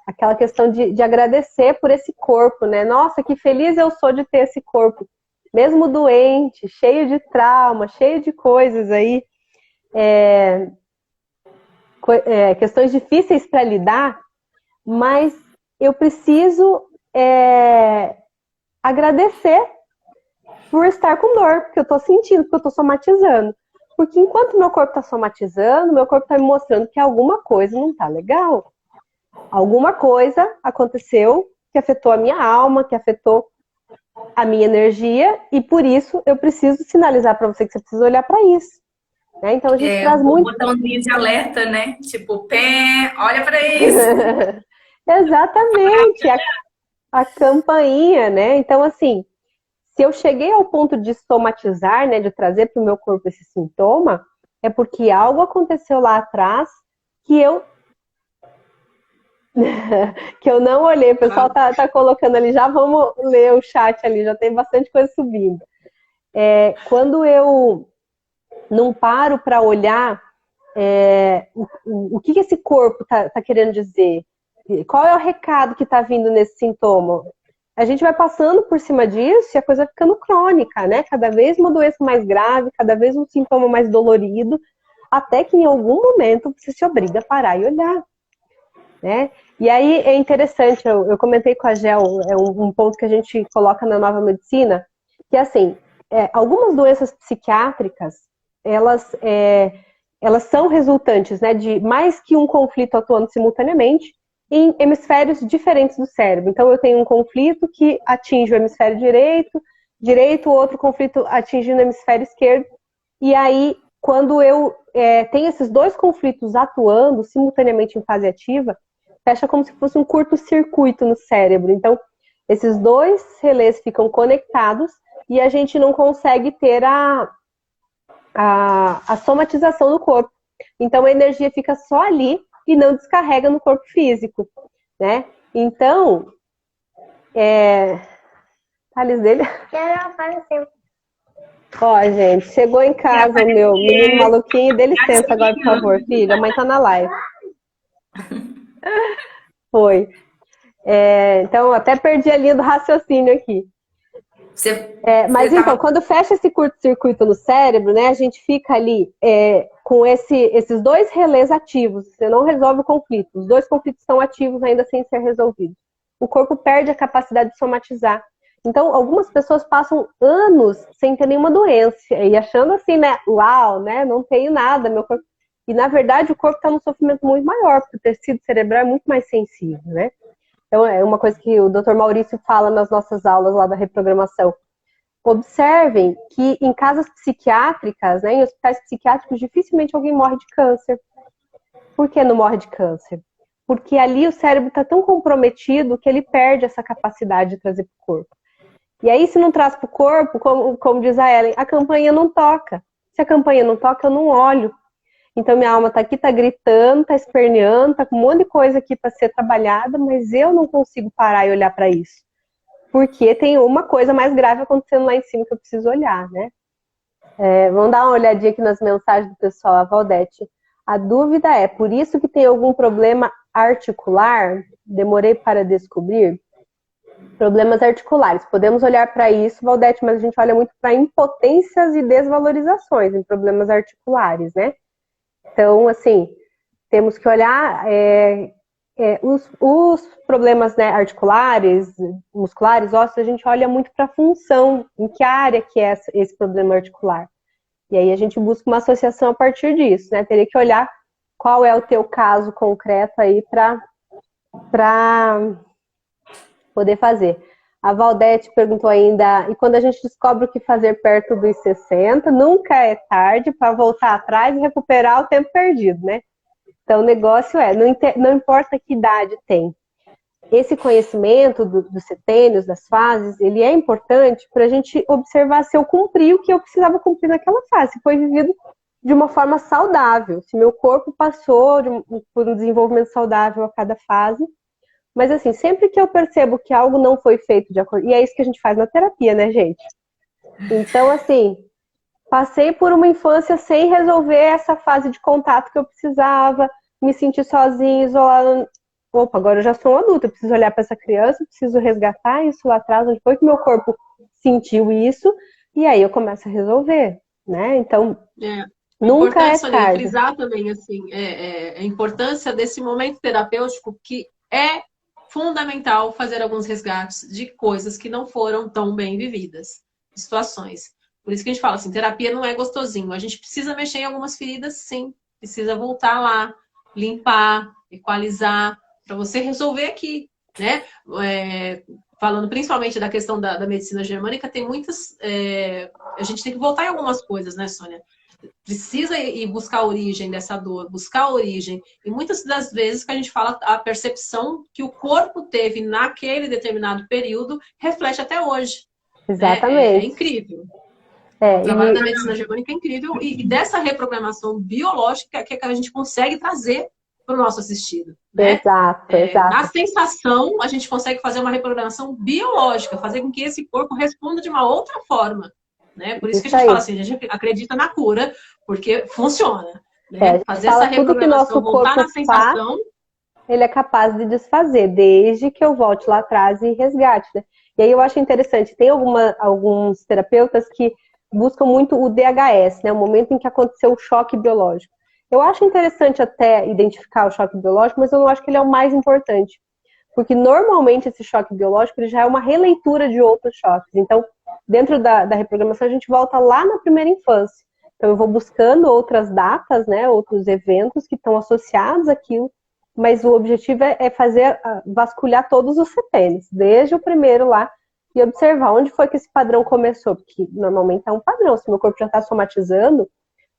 Aquela questão de agradecer por esse corpo, né? Nossa, que feliz eu sou de ter esse corpo, mesmo doente, cheio de trauma, cheio de coisas aí, questões difíceis para lidar, mas eu preciso agradecer por estar com dor, porque eu estou sentindo, porque eu estou somatizando. Porque enquanto meu corpo está somatizando, meu corpo está me mostrando que alguma coisa não está legal. Alguma coisa aconteceu que afetou a minha alma, que afetou a minha energia, e por isso eu preciso sinalizar para você que você precisa olhar para isso. Né? Então a gente traz muito...
botãozinho de alerta, né? Tipo, pé, olha para isso.
Exatamente, a campainha, né? Então, assim, se eu cheguei ao ponto de somatizar, né, de trazer para o meu corpo esse sintoma, é porque algo aconteceu lá atrás que eu não olhei. O pessoal tá colocando ali, já vamos ler o chat ali, já tem bastante coisa subindo. Quando eu não paro para olhar o que esse corpo tá querendo dizer, qual é o recado que está vindo nesse sintoma, a gente vai passando por cima disso e a coisa vai ficando crônica, né? Cada vez uma doença mais grave, cada vez um sintoma mais dolorido, até que em algum momento você se obriga a parar e olhar, né? E aí é interessante, eu comentei com a Gel, um ponto que a gente coloca na nova medicina, que é assim, algumas doenças psiquiátricas, elas são resultantes, né, de mais que um conflito atuando simultaneamente, em hemisférios diferentes do cérebro. Então, eu tenho um conflito que atinge o hemisfério direito, outro conflito atingindo o hemisfério esquerdo. E aí, quando eu tenho esses dois conflitos atuando simultaneamente em fase ativa, fecha como se fosse um curto-circuito no cérebro. Então, esses dois relés ficam conectados e a gente não consegue ter a somatização do corpo. Então, a energia fica só ali e não descarrega no corpo físico, né? Então, Thales dele. Ó, gente, chegou em casa o meu menino maluquinho. Dê licença agora, por favor, filho. A mãe tá na live. Foi. Então, até perdi a linha do raciocínio aqui. Mas então, quando fecha esse curto-circuito no cérebro, né, a gente fica ali com esses dois relés ativos. Você não resolve o conflito. Os dois conflitos estão ativos ainda sem ser resolvidos. O corpo perde a capacidade de somatizar. Então, algumas pessoas passam anos sem ter nenhuma doença e achando assim, né, uau, né, não tenho nada, meu corpo. E na verdade o corpo está num sofrimento muito maior, porque o tecido cerebral é muito mais sensível, né? Então, é uma coisa que o Dr. Maurício fala nas nossas aulas lá da reprogramação. Observem que em casas psiquiátricas, né, em hospitais psiquiátricos, dificilmente alguém morre de câncer. Por que não morre de câncer? Porque ali o cérebro está tão comprometido que ele perde essa capacidade de trazer para o corpo. E aí, se não traz para o corpo, como diz a Ellen, a campanha não toca. Se a campanha não toca, eu não olho. Então, minha alma está aqui, está gritando, está esperneando, está com um monte de coisa aqui para ser trabalhada, mas eu não consigo parar e olhar para isso. Porque tem uma coisa mais grave acontecendo lá em cima que eu preciso olhar, né? Vamos dar uma olhadinha aqui nas mensagens do pessoal. A Valdete. A dúvida é, por isso que tem algum problema articular? Demorei para descobrir. Problemas articulares. Podemos olhar para isso, Valdete, mas a gente olha muito para impotências e desvalorizações em problemas articulares, né? Então, assim, temos que olhar os problemas, né, articulares, musculares, ósseos, a gente olha muito para a função, em que área que é esse problema articular. E aí a gente busca uma associação a partir disso, né? Teria que olhar qual é o teu caso concreto aí para poder fazer. A Valdete perguntou ainda, e quando a gente descobre o que fazer perto dos 60, nunca é tarde para voltar atrás e recuperar o tempo perdido, né? Então o negócio não importa que idade tem. Esse conhecimento dos setênios, das fases, ele é importante para a gente observar se eu cumpri o que eu precisava cumprir naquela fase, se foi vivido de uma forma saudável, se meu corpo passou por um desenvolvimento saudável a cada fase. Mas assim, sempre que eu percebo que algo não foi feito de acordo... E é isso que a gente faz na terapia, né, gente? Então, assim, passei por uma infância sem resolver essa fase de contato que eu precisava, me senti sozinha, isolada. Opa, agora eu já sou um adulto, eu preciso olhar para essa criança, preciso resgatar isso lá atrás, onde foi que meu corpo sentiu isso, e aí eu começo a resolver, né? Então, nunca é tarde.
Frisar também, assim, a importância desse momento terapêutico que é fundamental fazer alguns resgates de coisas que não foram tão bem vividas, situações. Por isso que a gente fala assim, terapia não é gostosinho. A gente precisa mexer em algumas feridas, sim. Precisa voltar lá, limpar, equalizar, para você resolver aqui, né? Falando principalmente da questão da medicina germânica, tem muitas... a gente tem que voltar em algumas coisas, né, Sônia? Precisa ir buscar a origem dessa dor, buscar a origem. E muitas das vezes que a gente fala, a percepção que o corpo teve naquele determinado período reflete até hoje.
Exatamente.
É incrível. O trabalho da medicina germânica é incrível. E dessa reprogramação biológica que a gente consegue trazer para o nosso assistido. Né?
Exato.
Na sensação, a gente consegue fazer uma reprogramação biológica, fazer com que esse corpo responda de uma outra forma. Né? Por isso que a gente fala assim, a gente acredita na cura, porque funciona. Né? Fazer essa reprogramação, voltar na sensação...
ele é capaz de desfazer, desde que eu volte lá atrás e resgate. Né? E aí eu acho interessante, tem alguns terapeutas que buscam muito o DHS, né? O momento em que aconteceu o choque biológico. Eu acho interessante até identificar o choque biológico, mas eu não acho que ele é o mais importante. Porque normalmente esse choque biológico ele já é uma releitura de outros choques. Então, dentro da reprogramação, a gente volta lá na primeira infância. Então, eu vou buscando outras datas, né, outros eventos que estão associados àquilo, mas o objetivo é fazer, vasculhar todos os CPNs, desde o primeiro lá, e observar onde foi que esse padrão começou, porque normalmente é um padrão, se meu corpo já está somatizando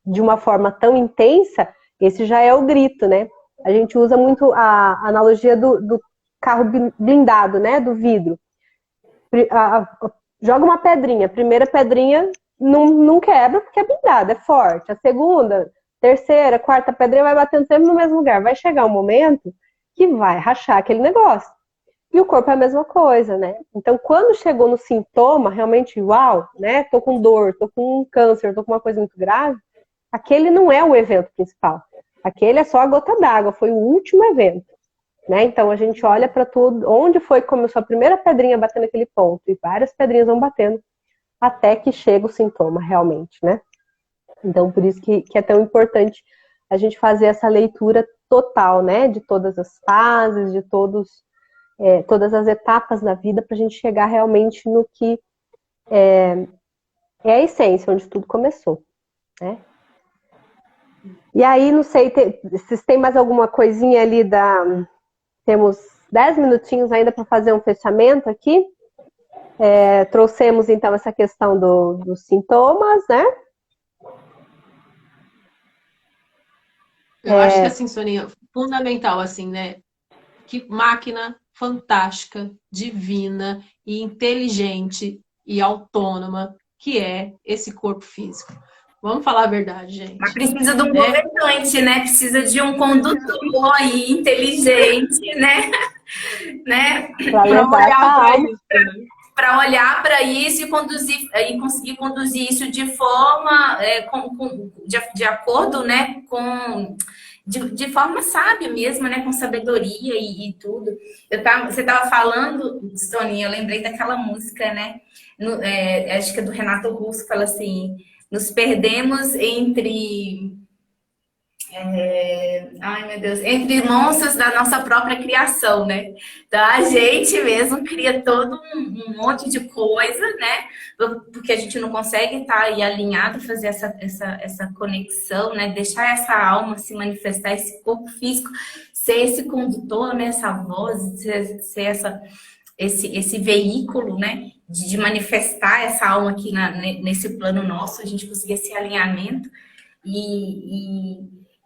de uma forma tão intensa, esse já é o grito, né? A gente usa muito a analogia do carro blindado, né? Do vidro. Joga uma pedrinha, a primeira pedrinha não quebra porque é blindado, é forte. A segunda, terceira, quarta pedrinha vai batendo sempre no mesmo lugar. Vai chegar um momento que vai rachar aquele negócio. E o corpo é a mesma coisa, né? Então, quando chegou no sintoma, realmente, uau, né? Tô com dor, tô com um câncer, tô com uma coisa muito grave, aquele não é o evento principal. Aquele é só a gota d'água, foi o último evento. Né? Então, a gente olha para tudo, onde foi que começou a primeira pedrinha batendo naquele ponto, e várias pedrinhas vão batendo até que chega o sintoma, realmente, né? Então, por isso que é tão importante a gente fazer essa leitura total, né? De todas as fases, de todas as etapas da vida, para a gente chegar realmente no que é a essência, onde tudo começou, né? E aí, não sei, vocês têm mais alguma coisinha ali Temos 10 minutinhos ainda para fazer um fechamento aqui. Trouxemos, então, essa questão dos sintomas, né?
Eu acho que, assim, Soninha, fundamental, assim, né? Que máquina fantástica, divina e inteligente e autônoma que é esse corpo físico. Vamos falar a verdade, gente.
Mas precisa de um governante, né? Precisa de um condutor aí, inteligente, né? Para olhar para isso e conduzir, e conseguir conduzir isso de forma de acordo, né, de forma sábia mesmo, né, com sabedoria e tudo. Você estava falando, Soninha, eu lembrei daquela música, né? Acho que é do Renato Russo, fala assim: nos perdemos entre ai, meu Deus, entre monstros da nossa própria criação, né? Então, a gente mesmo cria todo um monte de coisa, né? Porque a gente não consegue estar aí alinhado, fazer essa conexão, né? Deixar essa alma se manifestar, esse corpo físico, ser esse condutor, né? Essa voz, ser esse veículo, né? De manifestar essa alma aqui nesse plano nosso, a gente conseguir esse alinhamento.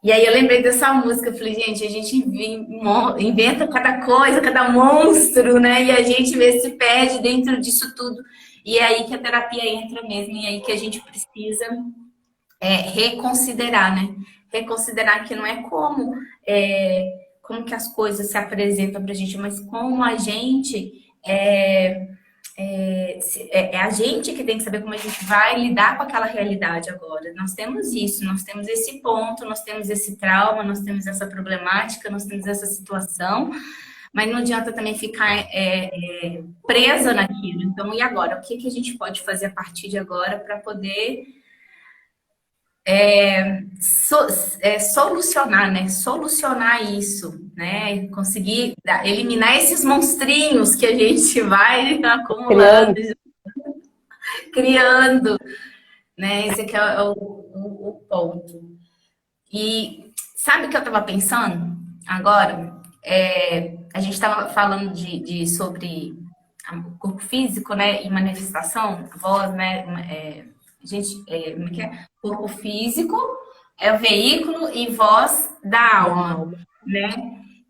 E aí eu lembrei dessa música, eu falei, gente, a gente inventa cada coisa, cada monstro, né? E a gente se perde dentro disso tudo. E é aí que a terapia entra mesmo, e é aí que a gente precisa reconsiderar, né? Reconsiderar que não é como que as coisas se apresentam pra gente, mas como a gente é a gente que tem que saber como a gente vai lidar com aquela realidade agora. Nós temos isso, nós temos esse ponto, nós temos esse trauma, nós temos essa problemática, nós temos essa situação, mas não adianta também ficar presa naquilo. Então, e agora? O que a gente pode fazer a partir de agora para poder solucionar, né? Solucionar isso, né? Conseguir eliminar esses monstrinhos que a gente vai acumulando, criando, né? Esse aqui é o ponto. E sabe o que eu estava pensando agora? A gente estava falando sobre o corpo físico, né? E manifestação, a voz, né? Como é que é? Corpo físico é o veículo e voz da alma, né?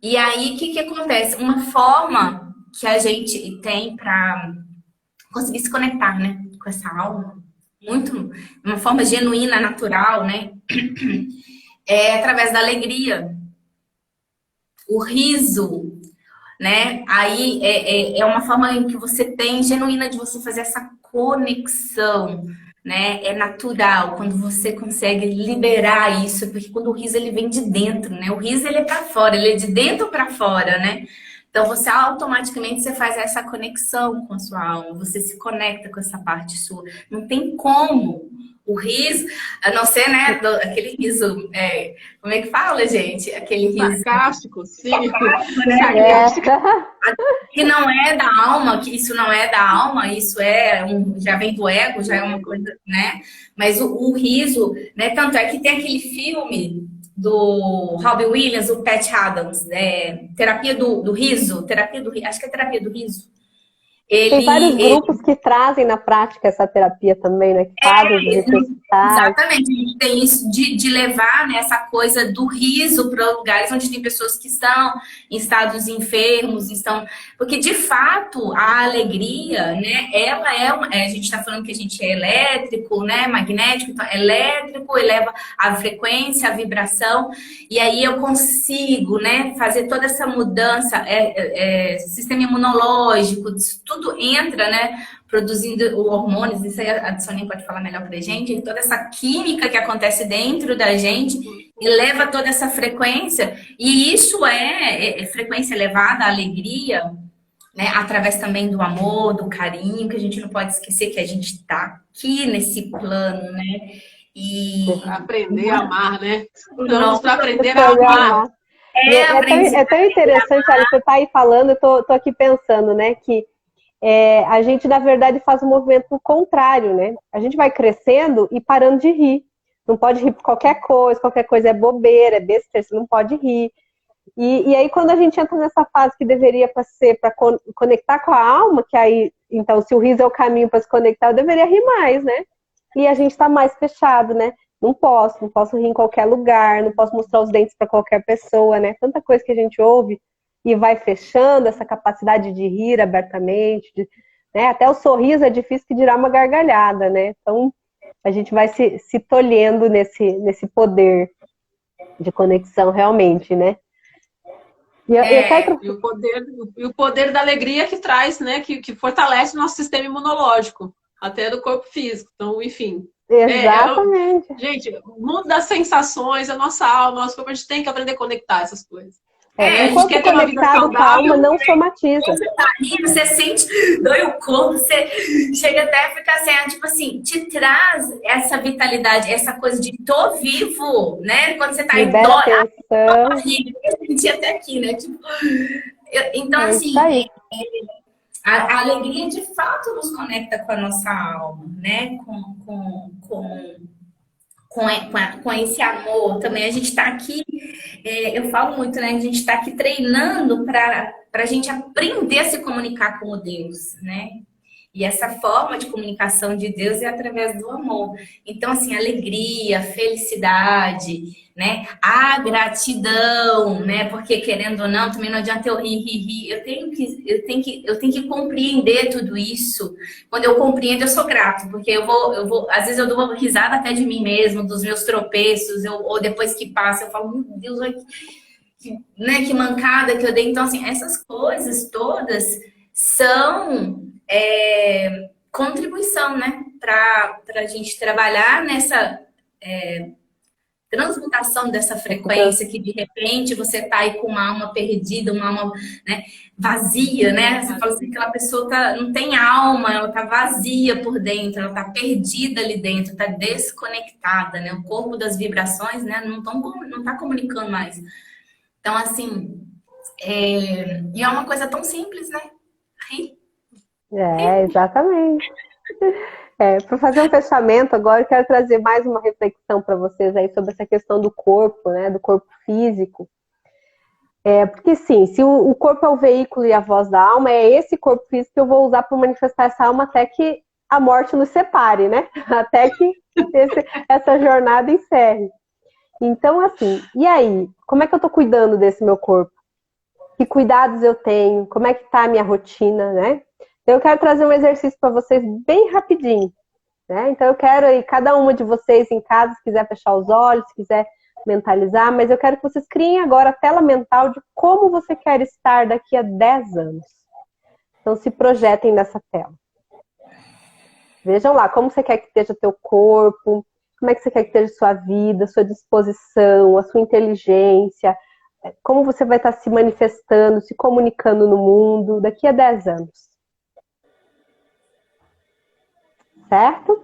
E aí, o que acontece? Uma forma que a gente tem para conseguir se conectar, né? Com essa alma, uma forma genuína, natural, né? É através da alegria. O riso, né? Aí é uma forma em que você tem genuína de você fazer essa conexão, né? É natural quando você consegue liberar isso, porque quando o riso ele vem de dentro, né? O riso ele é para fora, ele é de dentro para fora, né? Então você automaticamente você faz essa conexão com a sua alma, você se conecta com essa parte sua. Não tem como o riso, a não ser, né, aquele riso, como é que fala, gente? Aquele riso
sarcástico, sim.
Sarcástico, né? Que não é da alma, que isso não é da alma, isso já vem do ego, já é uma coisa, né? Mas o riso, né? Tanto é que tem aquele filme do Robin Williams, o Pat Adams, terapia do riso, acho que é terapia do riso.
Tem vários grupos que trazem na prática essa terapia também, né? Que fazem os exercícios.
Exatamente, a gente tem isso de levar, né, essa coisa do riso para lugares onde tem pessoas que estão em estados enfermos, porque de fato a alegria, né, ela a gente está falando que a gente é elétrico, né, magnético, então elétrico eleva a frequência, a vibração, e aí eu consigo, né, fazer toda essa mudança, sistema imunológico, tudo entra, né, produzindo hormônios, isso aí a Soninha pode falar melhor pra gente, toda essa química que acontece dentro da gente eleva toda essa frequência, e isso é frequência elevada, a alegria, né, através também do amor, do carinho, que a gente não pode esquecer que a gente está aqui nesse plano, né? E
aprender a amar, né? Vamos para aprender a amar.
É tão interessante, olha, você tá aí falando, eu tô aqui pensando, né, que a gente, na verdade, faz um movimento contrário, né? A gente vai crescendo e parando de rir. Não pode rir por qualquer coisa é bobeira, é besteira, você não pode rir. E aí, quando a gente entra nessa fase que deveria ser para conectar com a alma, que aí, então, se o riso é o caminho para se conectar, eu deveria rir mais, né? E a gente está mais fechado, né? Não posso rir em qualquer lugar, não posso mostrar os dentes para qualquer pessoa, né? Tanta coisa que a gente ouve e vai fechando essa capacidade de rir abertamente, né? Até o sorriso é difícil que dirá uma gargalhada, né? Então, a gente vai se tolhendo nesse poder de conexão realmente, né?
E o poder da alegria que traz, né? Que fortalece o nosso sistema imunológico, até do corpo físico. Então, enfim.
Exatamente.
Gente, o mundo das sensações, a nossa alma, nosso corpo, a gente tem que aprender a conectar essas coisas.
Um corpo conectado com a alma não somatiza.
Você tá ali, você sente, dói o corpo, você chega até a ficar assim, tipo assim, te traz essa vitalidade, essa coisa de tô vivo, né? Quando você tá aí, dói, eu senti até aqui, né? Tipo, então, assim, a alegria de fato nos conecta com a nossa alma, né? Com esse amor também. A gente está aqui, eu falo muito, né? A gente está aqui treinando para a gente aprender a se comunicar com o Deus, né? E essa forma de comunicação de Deus é através do amor. Então, assim, alegria, felicidade, né? A gratidão, né? Porque, querendo ou não, também não adianta eu rir. Eu tenho que compreender tudo isso. Quando eu compreendo, eu sou grato, porque eu vou, às vezes eu dou uma risada até de mim mesmo, dos meus tropeços, ou depois que passa, eu falo, meu Deus, que mancada que eu dei. Então, assim, essas coisas todas são contribuição, né? Para a gente trabalhar nessa transmutação dessa frequência, que de repente você tá aí com uma alma perdida, uma alma, né, vazia, né? Você fala assim, aquela pessoa não tem alma, ela tá vazia por dentro, ela tá perdida ali dentro, tá desconectada, né? O corpo das vibrações, né, não tá comunicando mais. Então, assim, e é uma coisa tão simples, né? Rir.
Exatamente. Para fazer um fechamento agora, eu quero trazer mais uma reflexão para vocês aí sobre essa questão do corpo, né, do corpo físico. Porque sim, se o corpo é o veículo e a voz da alma, é esse corpo físico que eu vou usar para manifestar essa alma até que a morte nos separe, né? Até que essa jornada encerre. Então, assim, e aí? Como é que eu estou cuidando desse meu corpo? Que cuidados eu tenho? Como é que está a minha rotina, né? Eu quero trazer um exercício para vocês bem rapidinho, né? Então eu quero aí, cada uma de vocês em casa, se quiser fechar os olhos, se quiser mentalizar, mas eu quero que vocês criem agora a tela mental de como você quer estar daqui a 10 anos. Então se projetem nessa tela. Vejam lá, como você quer que esteja o teu corpo, como é que você quer que esteja a sua vida, a sua disposição, a sua inteligência, como você vai estar se manifestando, se comunicando no mundo daqui a 10 anos. Certo?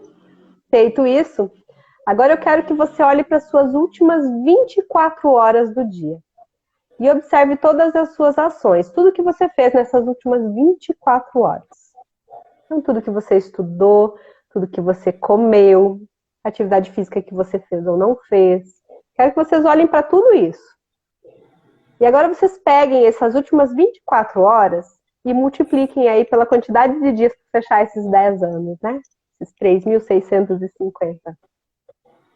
Feito isso, agora eu quero que você olhe para as suas últimas 24 horas do dia e observe todas as suas ações, tudo que você fez nessas últimas 24 horas. Então, tudo que você estudou, tudo que você comeu, atividade física que você fez ou não fez. Quero que vocês olhem para tudo isso. E agora vocês peguem essas últimas 24 horas e multipliquem aí pela quantidade de dias para fechar esses 10 anos, né? Esses 3.650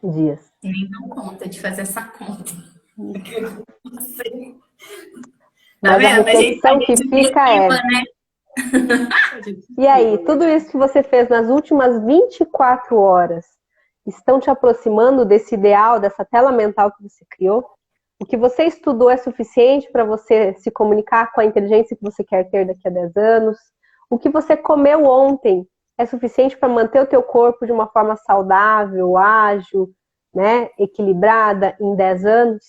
dias.
Nem dou conta de fazer essa conta.
Mas a reflexão que fica é...
né?
E aí, tudo isso que você fez nas últimas 24 horas estão te aproximando desse ideal, dessa tela mental que você criou? O que você estudou é suficiente para você se comunicar com a inteligência que você quer ter daqui a 10 anos? O que você comeu ontem é suficiente para manter o teu corpo de uma forma saudável, ágil, né, equilibrada em 10 anos?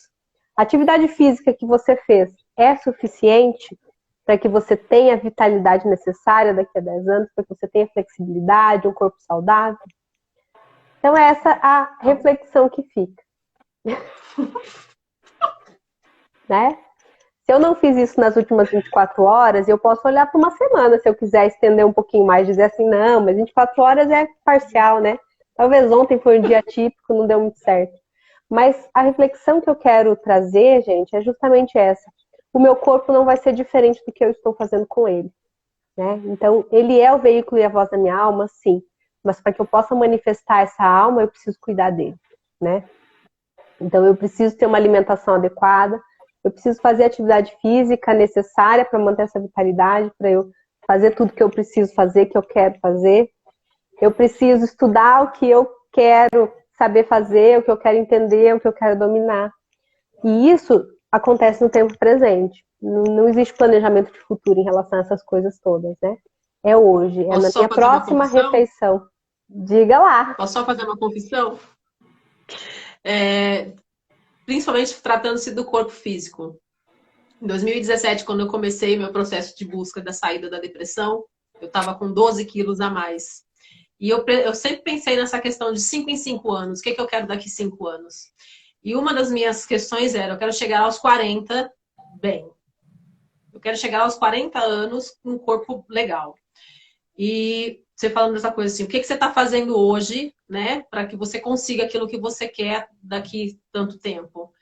A atividade física que você fez é suficiente para que você tenha a vitalidade necessária daqui a 10 anos, para que você tenha flexibilidade, um corpo saudável? Então, essa é a reflexão que fica. Né? Se eu não fiz isso nas últimas 24 horas, eu posso olhar para uma semana, se eu quiser estender um pouquinho mais, dizer assim, não, mas 24 horas é parcial, né? Talvez ontem foi um dia típico, não deu muito certo. Mas a reflexão que eu quero trazer, gente, é justamente essa. O meu corpo não vai ser diferente do que eu estou fazendo com ele, né? Então, ele é o veículo e a voz da minha alma, sim. Mas para que eu possa manifestar essa alma, eu preciso cuidar dele, né? Então, eu preciso ter uma alimentação adequada, eu preciso fazer a atividade física necessária para manter essa vitalidade, para eu fazer tudo que eu preciso fazer, que eu quero fazer. Eu preciso estudar o que eu quero saber fazer, o que eu quero entender, o que eu quero dominar. E isso acontece no tempo presente. Não existe planejamento de futuro em relação a essas coisas todas, né? É hoje, é na minha próxima refeição. Diga lá.
Posso só fazer uma confissão? Principalmente tratando-se do corpo físico. Em 2017, quando eu comecei meu processo de busca da saída da depressão, eu estava com 12 quilos a mais. E eu sempre pensei nessa questão de 5 em 5 anos. O que eu quero daqui 5 anos? E uma das minhas questões era, eu quero chegar aos 40 bem. Eu quero chegar aos 40 anos com um corpo legal. E você falando dessa coisa assim, o que você está fazendo hoje, né, para que você consiga aquilo que você quer daqui tanto tempo?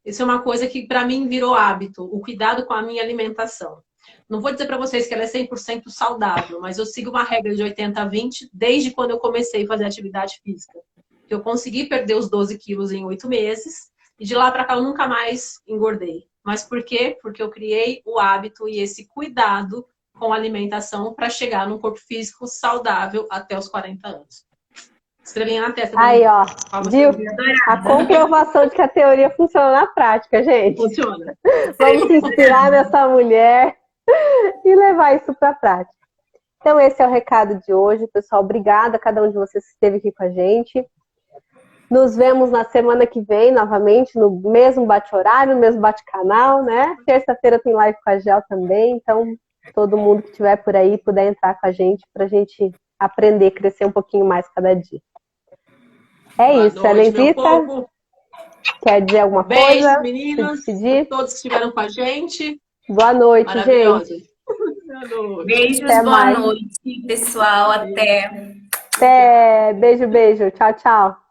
Isso é uma coisa que para mim virou hábito, o cuidado com a minha alimentação. Não vou dizer para vocês que ela é 100% saudável, mas eu sigo uma regra de 80-20 desde quando eu comecei a fazer atividade física. Eu consegui perder os 12 quilos em 8 meses e de lá para cá eu nunca mais engordei. Mas por quê? Porque eu criei o hábito e esse cuidado com a alimentação para chegar num corpo físico saudável até os 40 anos. Escrevinha na testa.
Aí, ó. Viu? A comprovação de que a teoria funciona na prática, gente.
Funciona.
Vamos se inspirar nessa mulher e levar isso para a prática. Então, esse é o recado de hoje, pessoal. Obrigada a cada um de vocês que esteve aqui com a gente. Nos vemos na semana que vem, novamente, no mesmo bate-horário, no mesmo bate-canal, né? Terça-feira tem live com a Gel também, então todo mundo que estiver por aí puder entrar com a gente para a gente aprender, crescer um pouquinho mais cada dia. É
Boa
isso,
noite,
Helenzita. Quer dizer alguma coisa?
Beijo, meninas. Todos que estiveram com a gente.
Boa noite, gente.
Beijos,
até
boa
mais.
noite, pessoal. Até.
Até. Beijo, beijo. Tchau, tchau.